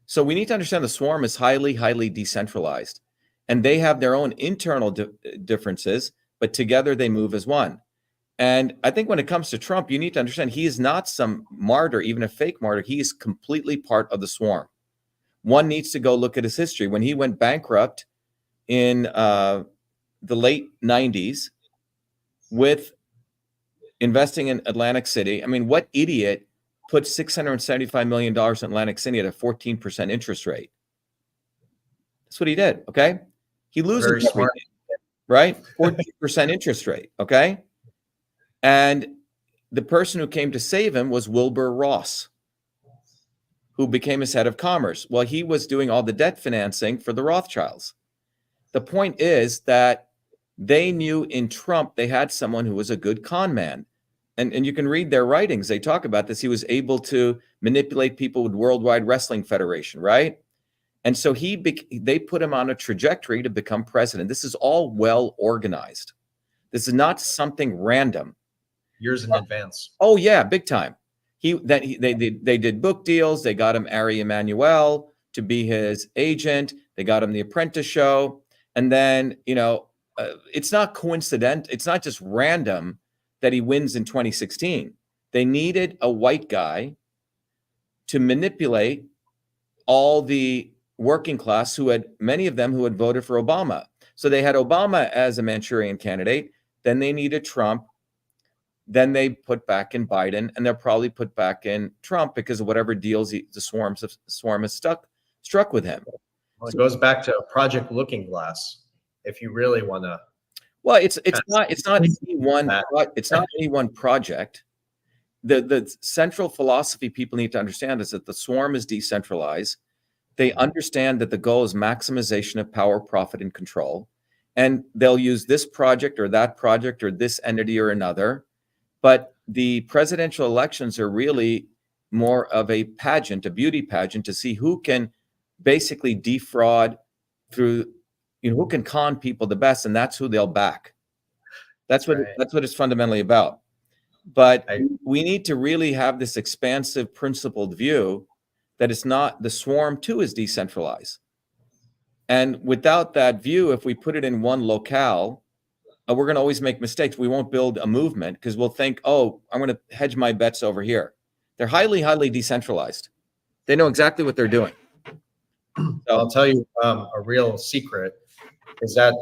So we need to understand the swarm is highly, highly decentralized. And they have their own internal differences, but together they move as one. And I think when it comes to Trump, you need to understand he is not some martyr, even a fake martyr. He is completely part of the swarm. One needs to go look at his history. When he went bankrupt in the late 90s with investing in Atlantic City, I mean, what idiot put $675 million in Atlantic City at a 14% interest rate? That's what he did, okay? He loses Very smart. right? 14% interest rate, okay? And the person who came to save him was Wilbur Ross, who became his head of commerce. Well, he was doing all the debt financing for the Rothschilds. The point is that they knew in Trump they had someone who was a good con man. And you can read their writings. They talk about this. He was able to manipulate people with Worldwide Wrestling Federation, right? And so they put him on a trajectory to become president. This is all well organized. This is not something random. Years in advance. Oh yeah, big time. They did book deals. They got him Ari Emanuel to be his agent. They got him The Apprentice show. And then, it's not coincident. It's not just random that he wins in 2016. They needed a white guy to manipulate all the working class many of them who had voted for Obama. So they had Obama as a Manchurian candidate. Then they needed Trump. Then they put back in Biden, and they'll probably put back in Trump because of whatever deals the swarm has struck with him. Well, it goes back to Project Looking Glass. If you really want to, well, it's not any one project. The central philosophy people need to understand is that the swarm is decentralized. They understand that the goal is maximization of power, profit, and control, and they'll use this project or that project or this entity or another. But the presidential elections are really more of a pageant, a beauty pageant, to see who can basically defraud through, who can con people the best, and that's who they'll back. That's what it's fundamentally about. But we need to really have this expansive, principled view that it's not, the swarm too is decentralized. And without that view, if we put it in one locale, we're going to always make mistakes. We won't build a movement because we'll think, oh, I'm going to hedge my bets over here. They're highly, highly decentralized. They know exactly what they're doing. So, I'll tell you a real secret is that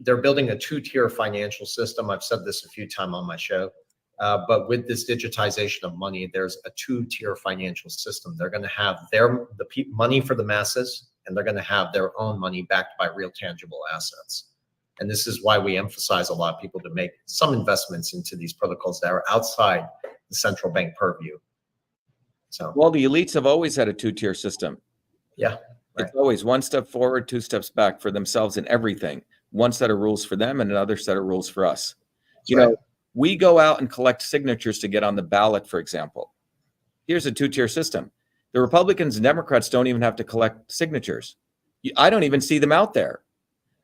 they're building a two-tier financial system. I've said this a few times on my show, but with this digitization of money, there's a two-tier financial system. They're going to have money for the masses, and they're going to have their own money backed by real tangible assets. And this is why we emphasize a lot of people to make some investments into these protocols that are outside the central bank purview. So, well, the elites have always had a two-tier system. Yeah. Right. It's always one step forward, two steps back for themselves in everything. One set of rules for them and another set of rules for us. We go out and collect signatures to get on the ballot, for example. Here's a two-tier system. The Republicans and Democrats don't even have to collect signatures. I don't even see them out there.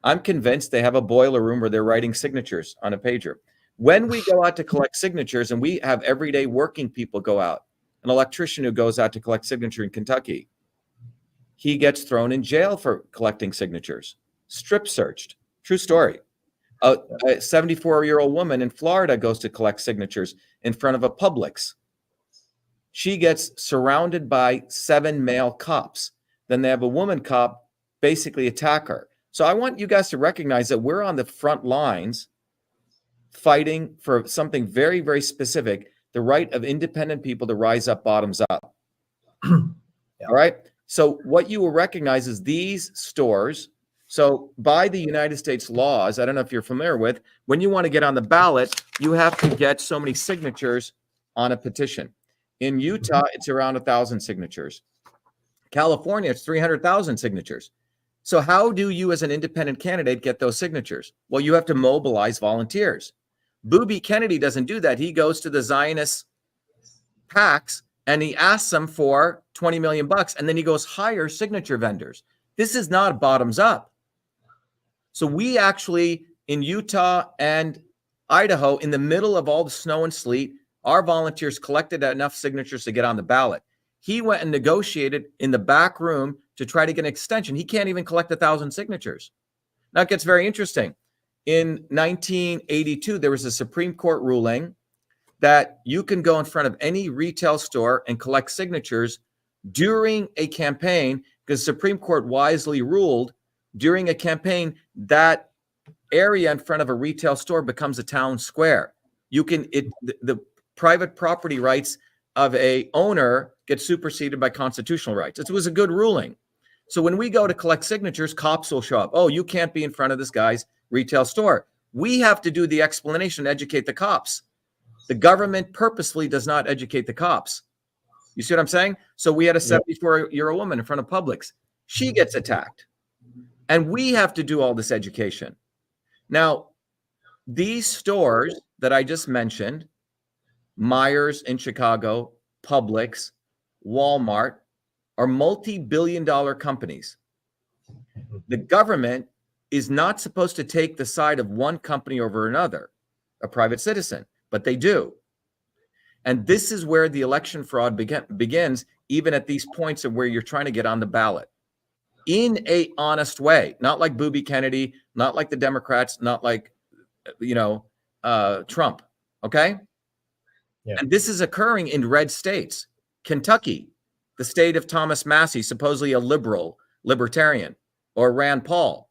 I'm convinced they have a boiler room where they're writing signatures on a pager. When we go out to collect signatures, and we have everyday working people go out, an electrician who goes out to collect signature in Kentucky, he gets thrown in jail for collecting signatures, strip searched. True story. A 74-year-old woman in Florida goes to collect signatures in front of a Publix. She gets surrounded by 7 male cops. Then they have a woman cop basically attack her. So I want you guys to recognize that we're on the front lines fighting for something very, very specific, the right of independent people to rise up, bottoms up. Yeah. All right. So what you will recognize is these stores So by the United States laws, I don't know if you're familiar with, when you want to get on the ballot, you have to get so many signatures on a petition. In Utah, it's around 1,000 signatures. California, it's 300,000 signatures. So how do you as an independent candidate get those signatures? Well, you have to mobilize volunteers. Booby Kennedy doesn't do that. He goes to the Zionist PACs and he asks them for 20 million bucks, and then he goes hire signature vendors. This is not bottoms up. So we actually, in Utah and Idaho, in the middle of all the snow and sleet, our volunteers collected enough signatures to get on the ballot. He went and negotiated in the back room to try to get an extension. He can't even collect 1,000 signatures. Now it gets very interesting. In 1982, there was a Supreme Court ruling that you can go in front of any retail store and collect signatures during a campaign, because the Supreme Court wisely ruled during a campaign that area in front of a retail store becomes a town square. You can, the private property rights of a owner get superseded by constitutional rights. It was a good ruling. So when we go to collect signatures, cops will show up. Oh, you can't be in front of this guy's retail store. We have to do the explanation, educate the cops. The government purposely does not educate the cops. You see what I'm saying? So we had a 74-year-old woman in front of Publix. She gets attacked. And we have to do all this education. Now, these stores that I just mentioned, Myers in Chicago, Publix, Walmart, are multi-billion-dollar companies. The government is not supposed to take the side of one company over another, a private citizen, but they do. And this is where the election fraud begins, even at these points of where you're trying to get on the ballot in a honest way, not like Booby Kennedy, not like the Democrats, not like, Trump. Okay. Yeah. And this is occurring in red states. Kentucky, the state of Thomas Massey, supposedly a libertarian, or Rand Paul.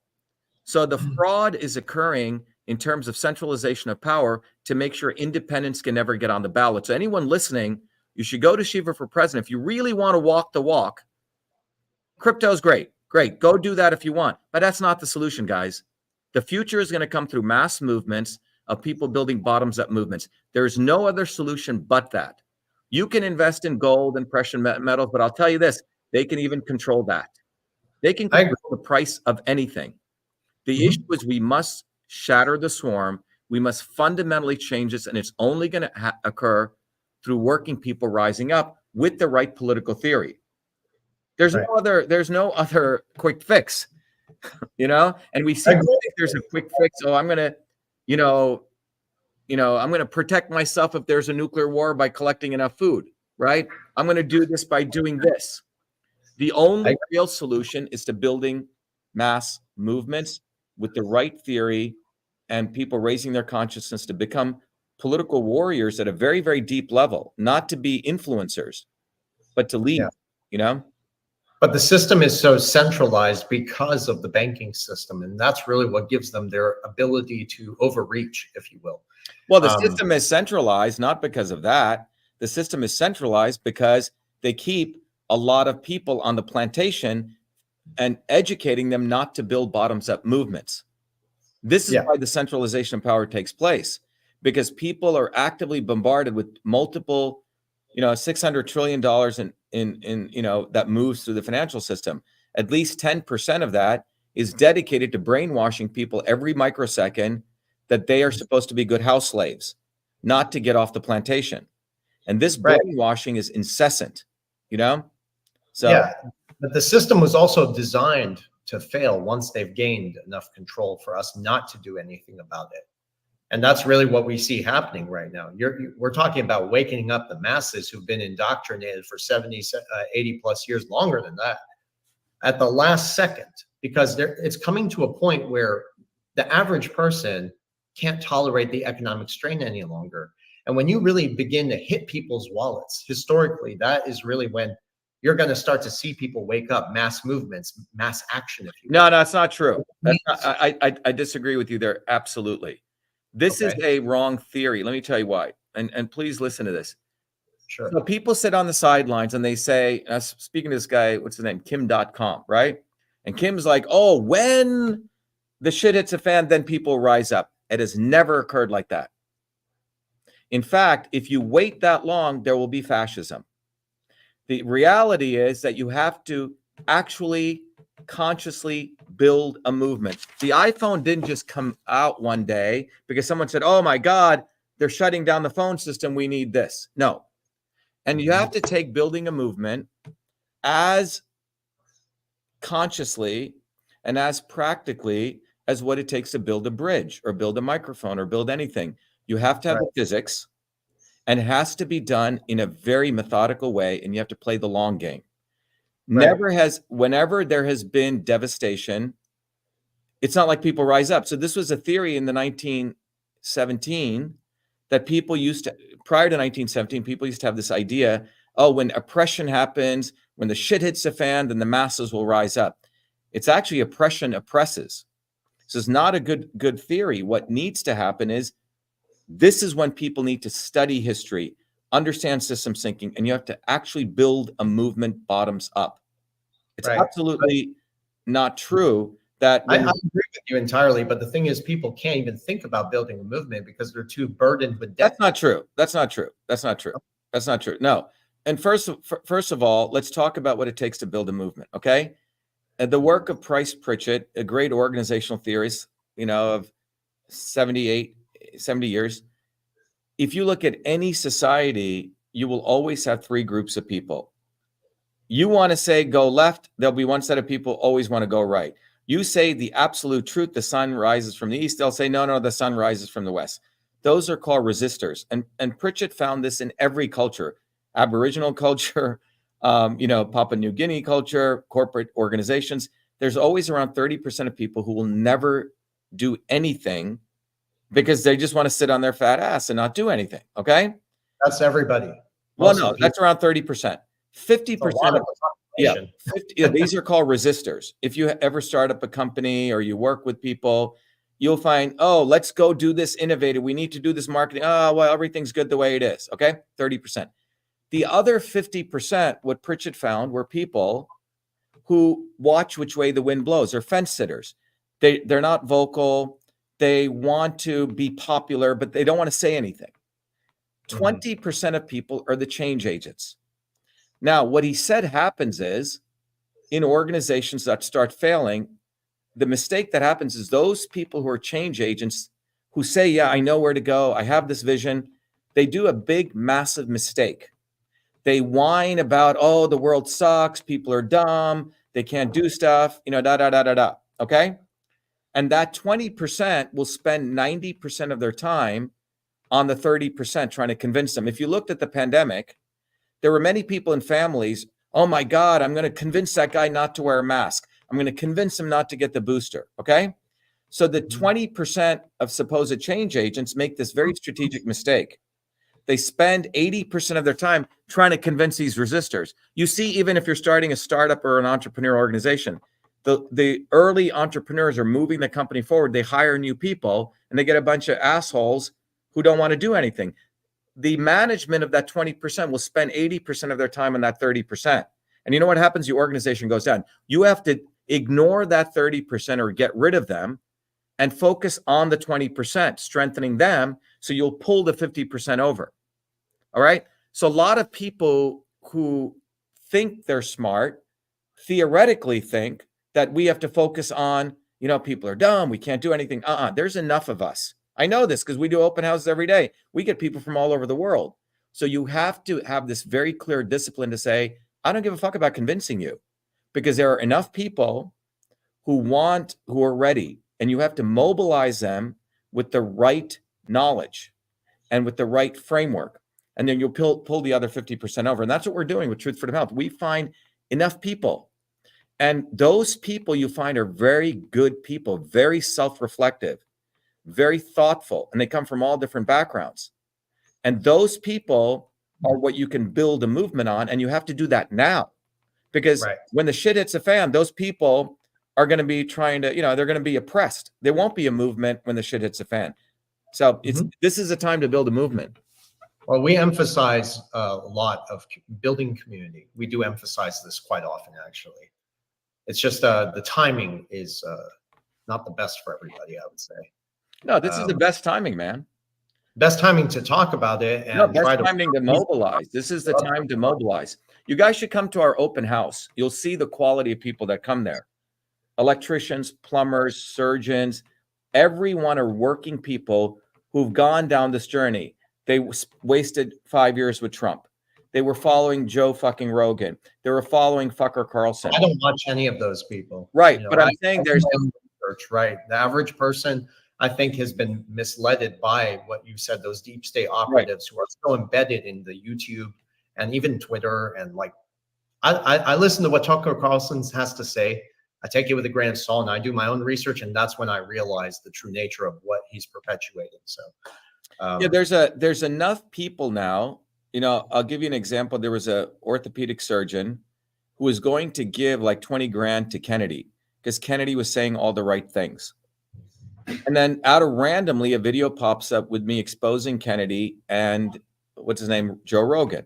So the fraud is occurring in terms of centralization of power to make sure independents can never get on the ballot. So anyone listening, you should go to Shiva for President. If you really want to walk the walk, crypto is great. Great. Go do that if you want. But that's not the solution, guys. The future is going to come through mass movements of people building bottoms-up movements. There's no other solution but that. You can invest in gold and precious metals, but I'll tell you this, they can even control that. They can control the price of anything. The issue is we must shatter the swarm. We must fundamentally change this, and it's only going to occur through working people rising up with the right political theory. There's no other quick fix, and we see there's a quick fix. Oh, I'm going to, I'm going to protect myself if there's a nuclear war by collecting enough food, right? I'm going to do this by doing this. The only real solution is to building mass movements with the right theory and people raising their consciousness to become political warriors at a very, very deep level, not to be influencers, but to lead, But the system is so centralized because of the banking system. And that's really what gives them their ability to overreach, if you will. Well, the system is centralized, not because of that. The system is centralized because they keep a lot of people on the plantation and educating them not to build bottoms-up movements. This is why the centralization of power takes place, because people are actively bombarded with multiple, $600 trillion in that moves through the financial system. At least 10% of that is dedicated to brainwashing people every microsecond that they are supposed to be good house slaves, not to get off the plantation. And this brainwashing is incessant, So but the system was also designed to fail once they've gained enough control for us not to do anything about it. And that's really what we see happening right now. We're talking about waking up the masses who've been indoctrinated for 70, 80 plus years, longer than that, at the last second, because it's coming to a point where the average person can't tolerate the economic strain any longer. And when you really begin to hit people's wallets, historically, that is really when you're going to start to see people wake up, mass movements, mass action. If you No, it's not true. I disagree with you there. Absolutely. This is a wrong theory. Let me tell you why. And please listen to this. Sure. So people sit on the sidelines and they say, speaking to this guy, what's his name? Kim.com, right? And Kim's like, oh, when the shit hits a fan, then people rise up. It has never occurred like that. In fact, if you wait that long, there will be fascism. The reality is that you have to actually consciously build a movement. The iPhone didn't just come out one day because someone said, oh my God, they're shutting down the phone system. We need this. No. And you have to take building a movement as consciously and as practically as what it takes to build a bridge or build a microphone or build anything. You have to have the physics, and it has to be done in a very methodical way, and you have to play the long game. Whenever there has been devastation, it's not like people rise up. So this was a theory in the 1917 that people used to, prior to 1917, people used to have this idea, oh, when oppression happens, when the shit hits the fan, then the masses will rise up. It's actually oppression oppresses. So it's not a good theory. What needs to happen is, this is when people need to study history, understand systems thinking, and you have to actually build a movement bottoms up. It's absolutely not true that I agree with you entirely, but the thing is, people can't even think about building a movement because they're too burdened with debt. That's not true. That's not true. That's not true. That's not true. No. And first of all, let's talk about what it takes to build a movement. Okay. And the work of Price Pritchett, a great organizational theorist, of 70 years. If you look at any society, you will always have three groups of people. You want to say go left, there'll be one set of people always want to go right. You say the absolute truth, the sun rises from the east, they'll say, no, the sun rises from the west. Those are called resistors. And Pritchett found this in every culture, Aboriginal culture, Papua New Guinea culture, corporate organizations. There's always around 30% of people who will never do anything because they just want to sit on their fat ass and not do anything. Okay. That's everybody. Well, no, that's around 30%. 50%. These are called resistors. If you ever start up a company or you work with people, you'll find, oh, let's go do this innovative. We need to do this marketing. Oh, well, everything's good the way it is. Okay. 30%. The other 50%, what Pritchett found, were people who watch which way the wind blows. They're fence sitters. They're not vocal. They want to be popular, but they don't want to say anything. 20% of people are the change agents. Now, what he said happens is, in organizations that start failing, the mistake that happens is those people who are change agents who say, yeah, I know where to go, I have this vision, they do a big, massive mistake. They whine about, oh, the world sucks, people are dumb, they can't do stuff, okay? And that 20% will spend 90% of their time on the 30% trying to convince them. If you looked at the pandemic, there were many people in families, oh my God, I'm going to convince that guy not to wear a mask. I'm going to convince him not to get the booster, okay? So the 20% of supposed change agents make this very strategic mistake. They spend 80% of their time trying to convince these resistors. You see, even if you're starting a startup or an entrepreneur organization, the early entrepreneurs are moving the company forward. They hire new people and they get a bunch of assholes who don't want to do anything. The management of that 20% will spend 80% of their time on that 30%. And you know what happens? Your organization goes down. You have to ignore that 30% or get rid of them and focus on the 20%, strengthening them so you'll pull the 50% over. All right? So a lot of people who think they're smart theoretically think that we have to focus on, people are dumb, we can't do anything. There's enough of us. I know this because we do open houses every day. We get people from all over the world. So you have to have this very clear discipline to say, I don't give a fuck about convincing you, because there are enough people who are ready, and you have to mobilize them with the right knowledge and with the right framework. And then you'll pull the other 50% over. And that's what we're doing with Truth, Freedom, Health. We find enough people. And those people you find are very good people, very self-reflective, very thoughtful, and they come from all different backgrounds. And those people are what you can build a movement on, and you have to do that now. Because when the shit hits the fan, those people are going to be trying to, they're going to be oppressed. There won't be a movement when the shit hits the fan. So this is a time to build a movement. Well, we emphasize a lot of building community. We do emphasize this quite often, actually. It's just the timing is not the best for everybody, I would say. No, this is the best timing, man. Best timing to talk about it and No, best try to timing to mobilize. This is the time to mobilize. You guys should come to our open house. You'll see the quality of people that come there. Electricians, plumbers, surgeons, everyone are working people who've gone down this journey. They wasted 5 years with Trump. They were following Joe fucking Rogan. They were following fucker Carlson. I don't watch any of those people. Right, You know, but I'm saying there's research, right? The average person, I think, has been misled by what you said, those deep state operatives who are so embedded in the YouTube and even Twitter. And like, I listen to what Tucker Carlson has to say. I take it with a grain of salt and I do my own research. And that's when I realize the true nature of what he's perpetuating. So, yeah, there's enough people now. You know, I'll give you an example. There was a orthopedic surgeon who was going to give like 20 grand to Kennedy because Kennedy was saying all the right things. And then out of randomly, a video pops up with me exposing Kennedy and what's his name, Joe Rogan.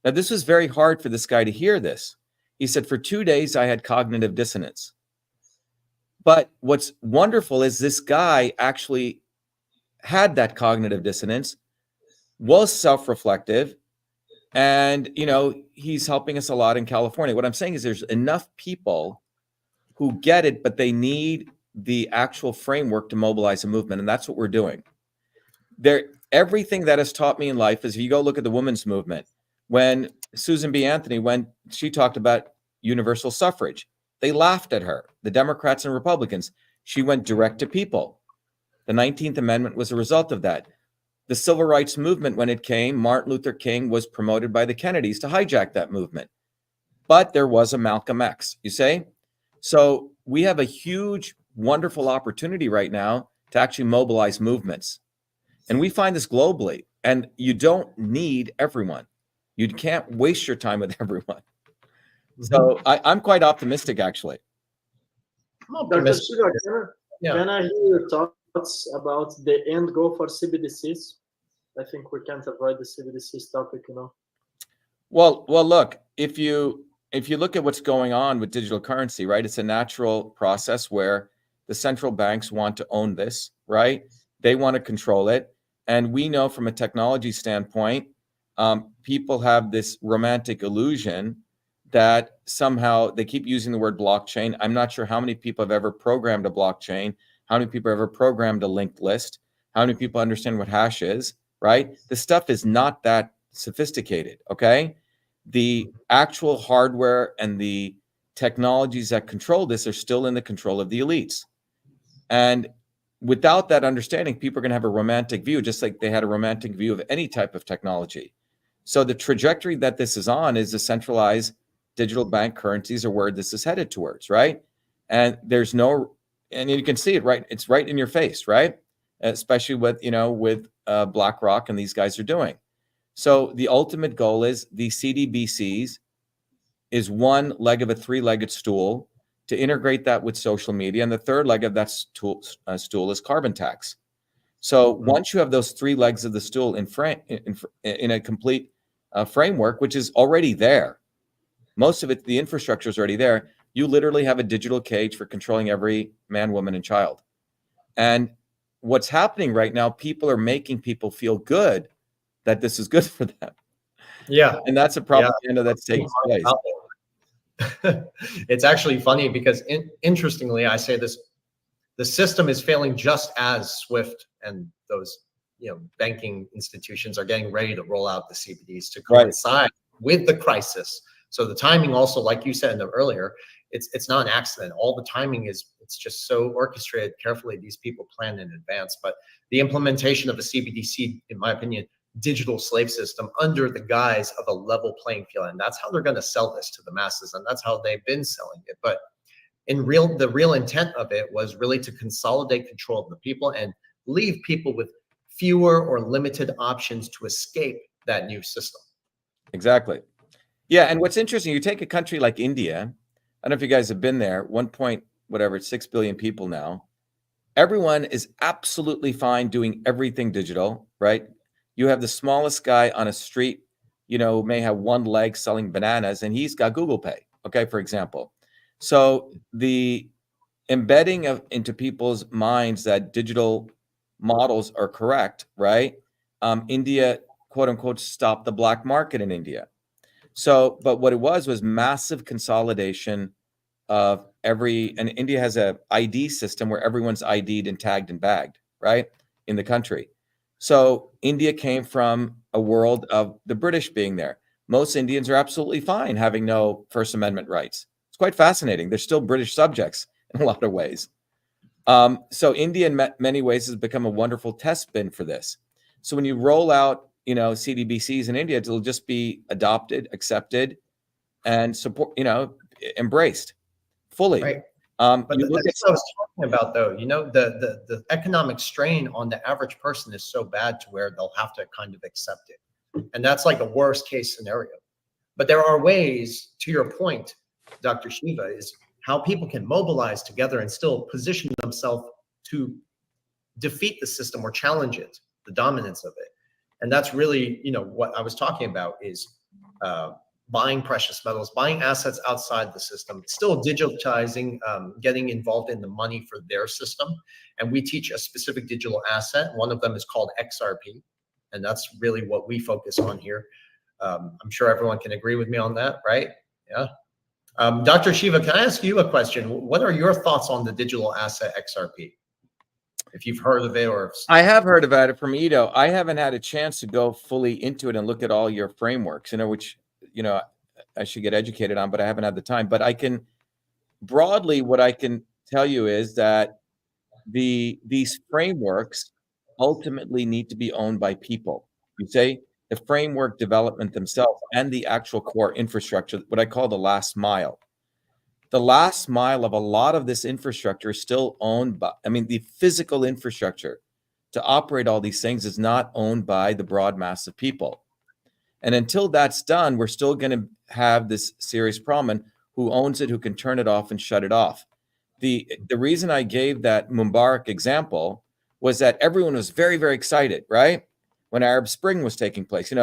Now, this was very hard for this guy to hear this. He said, for 2 days, I had cognitive dissonance. But what's wonderful is this guy actually had that cognitive dissonance, was self-reflective, and, you know, he's helping us a lot in California. What I'm saying is there's enough people who get it, but they need the actual framework to mobilize a movement, and that's what we're doing. Everything that has taught me in life is, if you go look at the women's movement, when Susan B. Anthony, when she talked about universal suffrage, they laughed at her, the Democrats and Republicans. She went direct to people. The 19th Amendment was a result of that. The civil rights movement, when it came, Martin Luther King was promoted by the Kennedys to hijack that movement. But there was a Malcolm X, you say? So we have a huge, wonderful opportunity right now to actually mobilize movements. And we find this globally. And you don't need everyone. You can't waste your time with everyone. So I'm quite optimistic, actually. Dr. Shiva, can I hear your thoughts about the end goal for CBDCs? I think we can't avoid the CBDCs topic, you know. Well, look, if you look at what's going on with digital currency, right? It's a natural process where the central banks want to own this, right? They want to control it. And we know from a technology standpoint, people have this romantic illusion that somehow they keep using the word blockchain. I'm not sure how many people have ever programmed a blockchain, how many people have ever programmed a linked list, how many people understand what hash is, right? This stuff is not that sophisticated, okay? The actual hardware and the technologies that control this are still in the control of the elites. And without that understanding, people are going to have a romantic view, just like they had a romantic view of any type of technology. So the trajectory that this is on is the centralized digital bank currencies are where this is headed towards, right? And there's no, and you can see it, right? It's right in your face, right? Especially with, you know, with BlackRock and these guys are doing. So the ultimate goal is the CDBCs is one leg of a three-legged stool to integrate that with social media. And the third leg of that stool is carbon tax. So once you have those three legs of the stool in a complete framework, which is already there, most of it, the infrastructure is already there. You literally have a digital cage for controlling every man, woman, and child. And what's happening right now, people are making people feel good that this is good for them. Yeah. And that's a propaganda that's taking place. It's actually funny because interestingly, I say this, the system is failing just as SWIFT and those, you know, banking institutions are getting ready to roll out the CBDs to coincide with the crisis. So the timing also, like you said earlier, it's not an accident. All the timing is, it's just so orchestrated carefully. These people plan in advance, but the implementation of a CBDC, in my opinion, digital slave system under the guise of a level playing field. And that's how they're going to sell this to the masses. And that's how they've been selling it. But the real intent of it was really to consolidate control of the people and leave people with fewer or limited options to escape that new system. Exactly. Yeah. And what's interesting, you take a country like India, I don't know if you guys have been there, 6 billion people now. Everyone is absolutely fine doing everything digital, right? You have the smallest guy on a street, you know, may have one leg selling bananas and he's got Google Pay, okay, for example. So the embedding into people's minds that digital models are correct, right? India, quote unquote, stopped the black market in India. So, but what it was massive consolidation of and India has a ID system where everyone's ID'd and tagged and bagged, right, in the country. So India came from a world of the British being there. Most Indians are absolutely fine having no First Amendment rights. It's quite fascinating. They're still British subjects in a lot of ways. So India, in many ways, has become a wonderful test bin for this. So when you roll out, CDBCs in India, it'll just be adopted, accepted, and support, embraced fully. Right. But But that's what I was talking about, though. The economic strain on the average person is so bad to where they'll have to kind of accept it. And that's like the worst case scenario. But there are ways, to your point, Dr. Shiva, is how people can mobilize together and still position themselves to defeat the system or challenge it, the dominance of it. And that's really, what I was talking about is buying precious metals, buying assets outside the system, still digitizing, getting involved in the money for their system. And we teach a specific digital asset. One of them is called XRP. And that's really what we focus on here. I'm sure everyone can agree with me on that, right? Yeah. Dr. Shiva, can I ask you a question? What are your thoughts on the digital asset XRP? If you've heard of it or... I have heard about it from Ido. I haven't had a chance to go fully into it and look at all your frameworks, which, I should get educated on, but I haven't had the time. But I can broadly, what I can tell you is that these frameworks ultimately need to be owned by people. You say the framework development themselves and the actual core infrastructure, what I call the last mile. The last mile of a lot of this infrastructure is still owned by, the physical infrastructure to operate all these things is not owned by the broad mass of people. And until that's done, we're still going to have this serious problem. And who owns it, who can turn it off and shut it off? The reason I gave that Mubarak example was that everyone was very, very excited, right? When Arab Spring was taking place.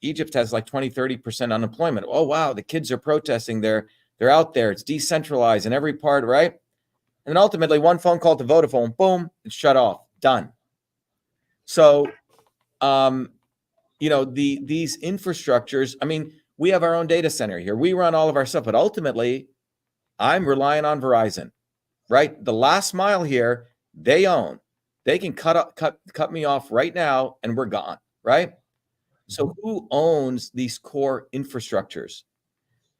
Egypt has like 20-30% unemployment. Oh, wow, the kids are protesting. They're out there. It's decentralized in every part, right? And then ultimately, one phone call to Vodafone, boom, it's shut off. Done. So, these infrastructures, we have our own data center here. We run all of our stuff, but ultimately, I'm relying on Verizon, right? The last mile here, they own. They can cut me off right now, and we're gone, right? So who owns these core infrastructures?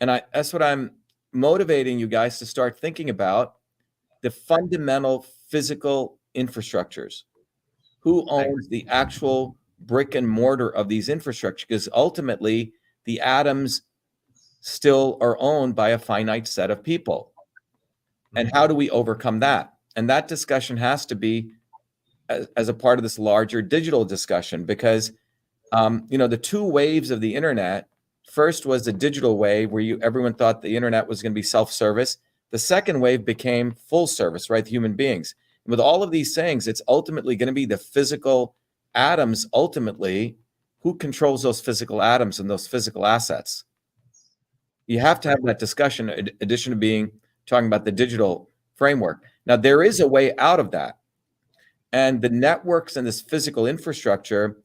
And that's what I'm motivating you guys to start thinking about, the fundamental physical infrastructures. Who owns the actual brick and mortar of these infrastructures? Because ultimately, the atoms still are owned by a finite set of people. And how do we overcome that? And that discussion has to be as a part of this larger digital discussion, because the two waves of the internet, first was the digital wave where everyone thought the internet was going to be self-service. The second wave became full service, right? The human beings. And with all of these things, it's ultimately going to be the physical atoms. Ultimately, who controls those physical atoms and those physical assets? You have to have that discussion in addition to talking about the digital framework. Now, there is a way out of that. And the networks and this physical infrastructure,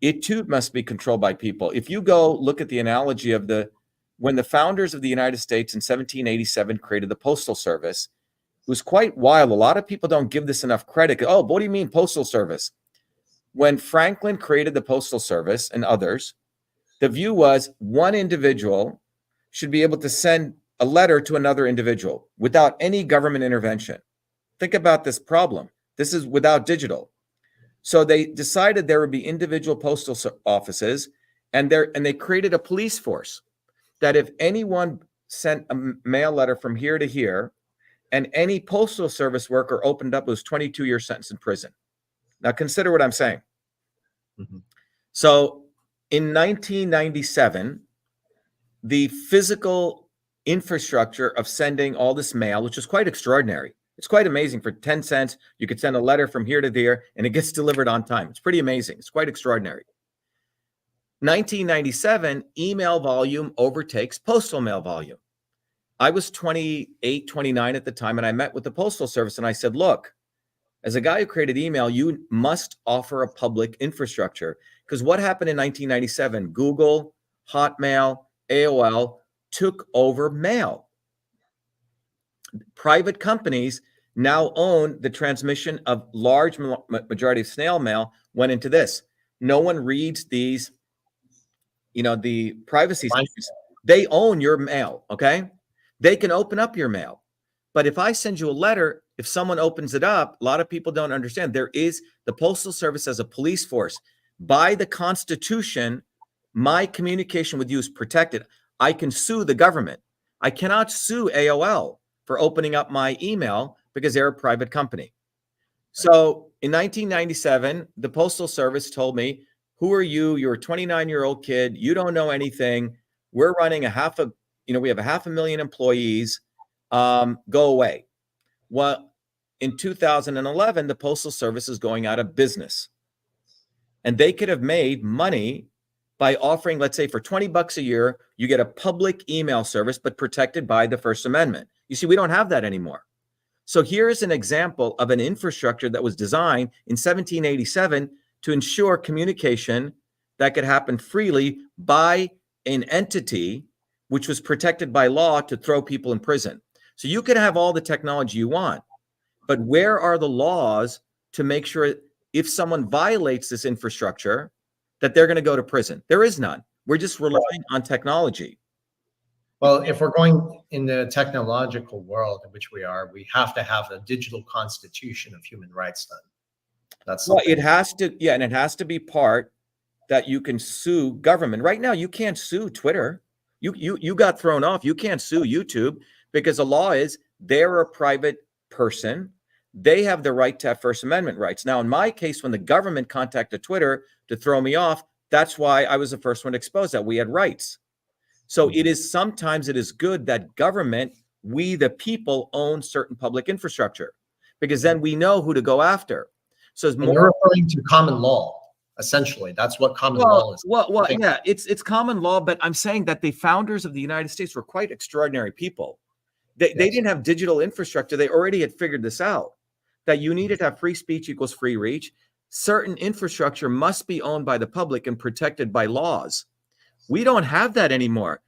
it too must be controlled by people. If you go look at the analogy of when the founders of the United States in 1787 created the Postal Service, it was quite wild. A lot of people don't give this enough credit. Oh, what do you mean Postal Service? When Franklin created the Postal Service and others, the view was one individual should be able to send a letter to another individual without any government intervention. Think about this problem. This is without digital. So they decided there would be individual postal offices, and they created a police force that if anyone sent a mail letter from here to here, and any postal service worker opened up, it was 22-year sentence in prison. Now consider what I'm saying. Mm-hmm. So in 1997, the physical infrastructure of sending all this mail, which is quite extraordinary. It's quite amazing. For 10 cents, you could send a letter from here to there, and it gets delivered on time. It's pretty amazing. It's quite extraordinary. 1997, email volume overtakes postal mail volume. I was 28, 29 at the time, and I met with the Postal Service and I said, look, as a guy who created email, you must offer a public infrastructure. Because what happened in 1997? Google, Hotmail, AOL took over mail. Private companies now own the transmission of large majority of snail mail went into this. No one reads these, the privacy statements. They own your mail, okay? They can open up your mail. But if I send you a letter, if someone opens it up, a lot of people don't understand. There is the Postal Service as a police force. By the Constitution, my communication with you is protected. I can sue the government. I cannot sue AOL for opening up my email because they're a private company. So in 1997, the Postal Service told me, who are you? You're a 29-year-old kid. You don't know anything. We're running we have 500,000 employees. Go away. Well, in 2011, the Postal Service is going out of business. And they could have made money by offering, let's say for $20 a year, you get a public email service, but protected by the First Amendment. You see, we don't have that anymore. So here's an example of an infrastructure that was designed in 1787 to ensure communication that could happen freely by an entity which was protected by law to throw people in prison. So you can have all the technology you want, but where are the laws to make sure if someone violates this infrastructure that they're going to go to prison? There is none. We're just relying on technology. Well, if we're going in the technological world in which we are, we have to have a digital constitution of human rights then. That's well, it has to, yeah, and it has to be part that you can sue government. Right now, you can't sue Twitter. You got thrown off. You can't sue YouTube because the law is they're a private person. They have the right to have First Amendment rights. Now, in my case, when the government contacted Twitter to throw me off, that's why I was the first one to expose that we had rights. So sometimes it is good that government, we the people, own certain public infrastructure because then we know who to go after. So it's more, you're referring to common law, essentially. That's what common law is. Well, yeah, it's common law, but I'm saying that the founders of the United States were quite extraordinary people. They didn't have digital infrastructure. They already had figured this out, that you needed to have free speech equals free reach. Certain infrastructure must be owned by the public and protected by laws. We don't have that anymore.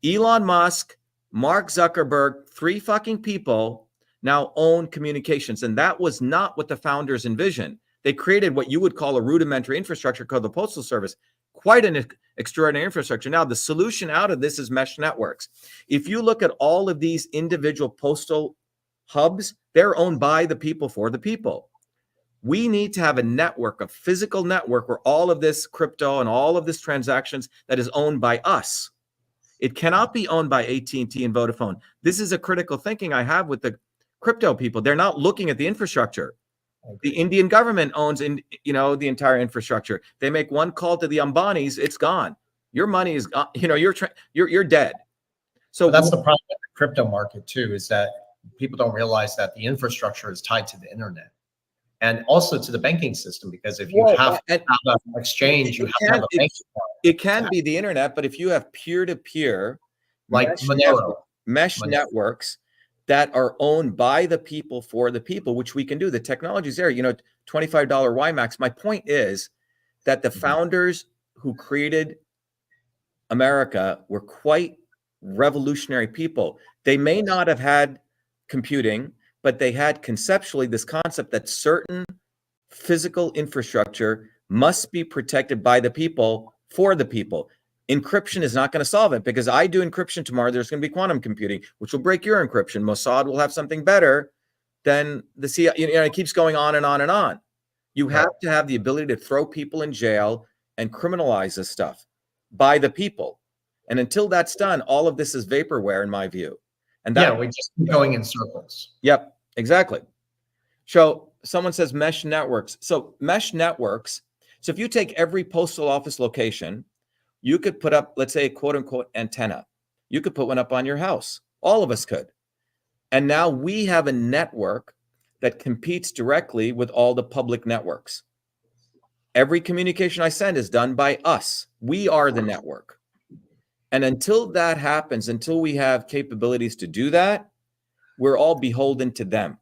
Elon Musk, Mark Zuckerberg, 3 fucking people now own communications. And that was not what the founders envisioned. They created what you would call a rudimentary infrastructure called the Postal Service. Quite an extraordinary infrastructure. Now, the solution out of this is mesh networks. If you look at all of these individual postal hubs, they're owned by the people for the people. We need to have a network, a physical network where all of this crypto and all of this transactions that is owned by us. It cannot be owned by AT&T and Vodafone. This is a critical thinking I have with the crypto people. They're not looking at the infrastructure. The Indian government owns the entire infrastructure. They make one call to the Ambanis, it's gone. Your money is gone. You're dead. So but that's the problem with the crypto market too, is that people don't realize that the infrastructure is tied to the internet and also to the banking system, because if you have an exchange, you have to have a bank account. It can be the internet, but if you have peer-to-peer like mesh networks that are owned by the people for the people, which we can do, the technology is there, $25 WiMAX. My point is that the founders who created America were quite revolutionary people. They may not have had computing, but they had conceptually this concept that certain physical infrastructure must be protected by the people for the people. Encryption is not going to solve it, because I do encryption tomorrow. There's going to be quantum computing, which will break your encryption. Mossad will have something better than the CIA. It keeps going on and on and on. You have to have the ability to throw people in jail and criminalize this stuff by the people. And until that's done, all of this is vaporware, in my view. And that, we just keep going in circles. Yep, exactly. So someone says mesh networks. So mesh networks. So if you take every postal office location, you could put up, let's say, a quote unquote antenna. You could put one up on your house. All of us could. And now we have a network that competes directly with all the public networks. Every communication I send is done by us. We are the network. And until that happens, until we have capabilities to do that, we're all beholden to them.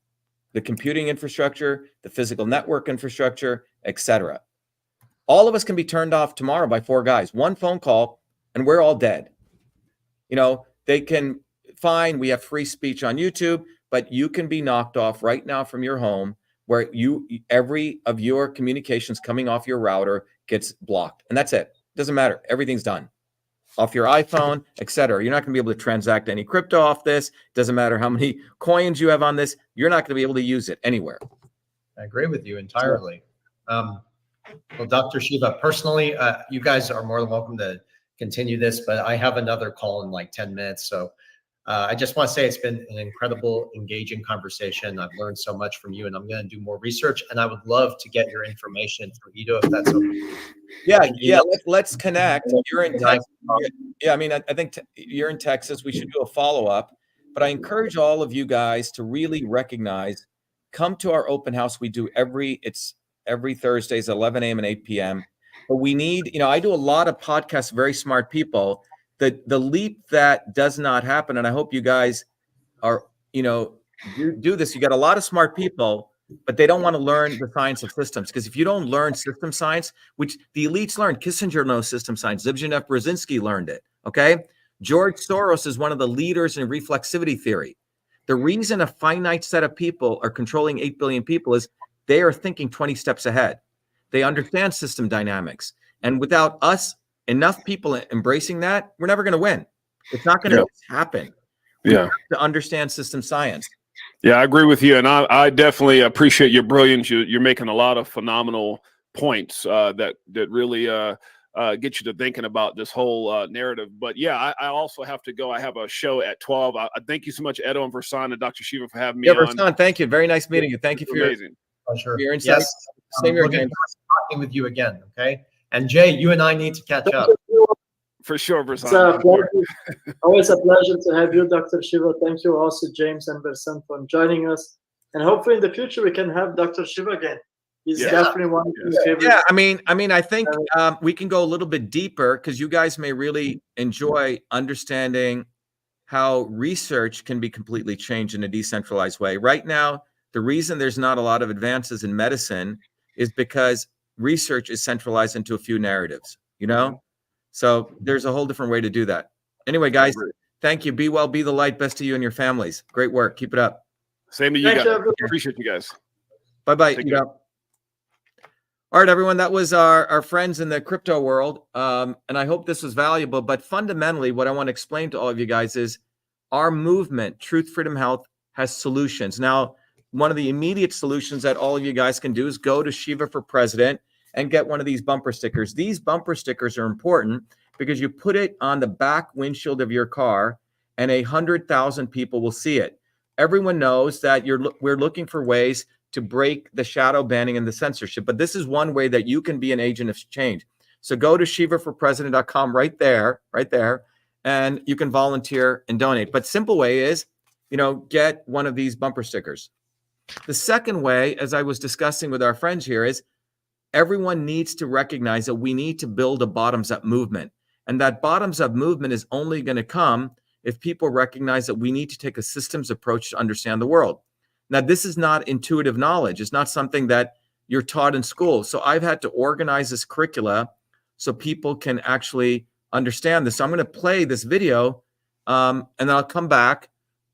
The computing infrastructure, the physical network infrastructure, etc. All of us can be turned off tomorrow by 4 guys. One phone call, and we're all dead. You know, they can, fine, we have free speech on YouTube, but you can be knocked off right now from your home where every of your communications coming off your router gets blocked. And that's it. Doesn't matter. Everything's done. Off your iPhone, etc. You're not going to be able to transact any crypto off this. Doesn't matter how many coins you have on this. You're not going to be able to use it anywhere. I agree with you entirely. Well, Dr. Shiva, personally, you guys are more than welcome to continue this, but I have another call in like 10 minutes. So I just want to say it's been an incredible, engaging conversation. I've learned so much from you, and I'm going to do more research. And I would love to get your information through Ido, if that's okay. Yeah. Let's connect. You're in Texas. Yeah, I mean, I think you're in Texas. We should do a follow-up. But I encourage all of you guys to really recognize, come to our open house. We do every Thursdays, 11 a.m. and 8 p.m. But we need, you know, I do a lot of podcasts, very smart people. The leap that does not happen, and I hope you guys are, you know, do this. You got a lot of smart people, but they don't want to learn the science of systems. Because if you don't learn system science, which the elites learned, Kissinger knows system science, Zbigniew Brzezinski learned it, okay? George Soros is one of the leaders in reflexivity theory. The reason a finite set of people are controlling 8 billion people is they are thinking 20 steps ahead. They understand system dynamics. And without us, enough people embracing that, we're never going to win. It's not going to happen. We have to understand system science. Yeah, I agree with you. And I definitely appreciate your brilliance. You're making a lot of phenomenal points that really get you to thinking about this whole narrative. But yeah, I also have to go. I have a show at 12. I thank you so much, Edo and Versan and Dr. Shiva, for having me on. Versan, thank you. Very nice meeting you. Thank you for your insights. Same here, James. Talking with you again, okay? And Jay, you and I need to catch up. For sure, Versan. Always a pleasure to have you, Dr. Shiva. Thank you also, James and Versan, for joining us. And hopefully in the future we can have Dr. Shiva again. He's definitely one of my favorites. Yeah, I mean, I think we can go a little bit deeper because you guys may really enjoy understanding how research can be completely changed in a decentralized way. Right now, the reason there's not a lot of advances in medicine is because research is centralized into a few narratives, you know? So there's a whole different way to do that. Anyway, guys, thank you. Be well, be the light. Best to you and your families. Great work. Keep it up. Same to you guys. Appreciate you guys. Bye-bye. All right, everyone. That was our friends in the crypto world. And I hope this was valuable. But fundamentally, what I want to explain to all of you guys is our movement, Truth, Freedom, Health, has solutions. Now, one of the immediate solutions that all of you guys can do is go to Shiva for President and get one of these bumper stickers. These bumper stickers are important because you put it on the back windshield of your car and 100,000 people will see it. Everyone knows that we're looking for ways to break the shadow banning and the censorship, but this is one way that you can be an agent of change. So go to shivaforpresident.com right there, and you can volunteer and donate. But simple way is, you know, get one of these bumper stickers. The second way, as I was discussing with our friends here, is everyone needs to recognize that we need to build a bottoms-up movement. And that bottoms-up movement is only going to come if people recognize that we need to take a systems approach to understand the world. Now, this is not intuitive knowledge. It's not something that you're taught in school. So I've had to organize this curricula so people can actually understand this. So I'm going to play this video and then I'll come back.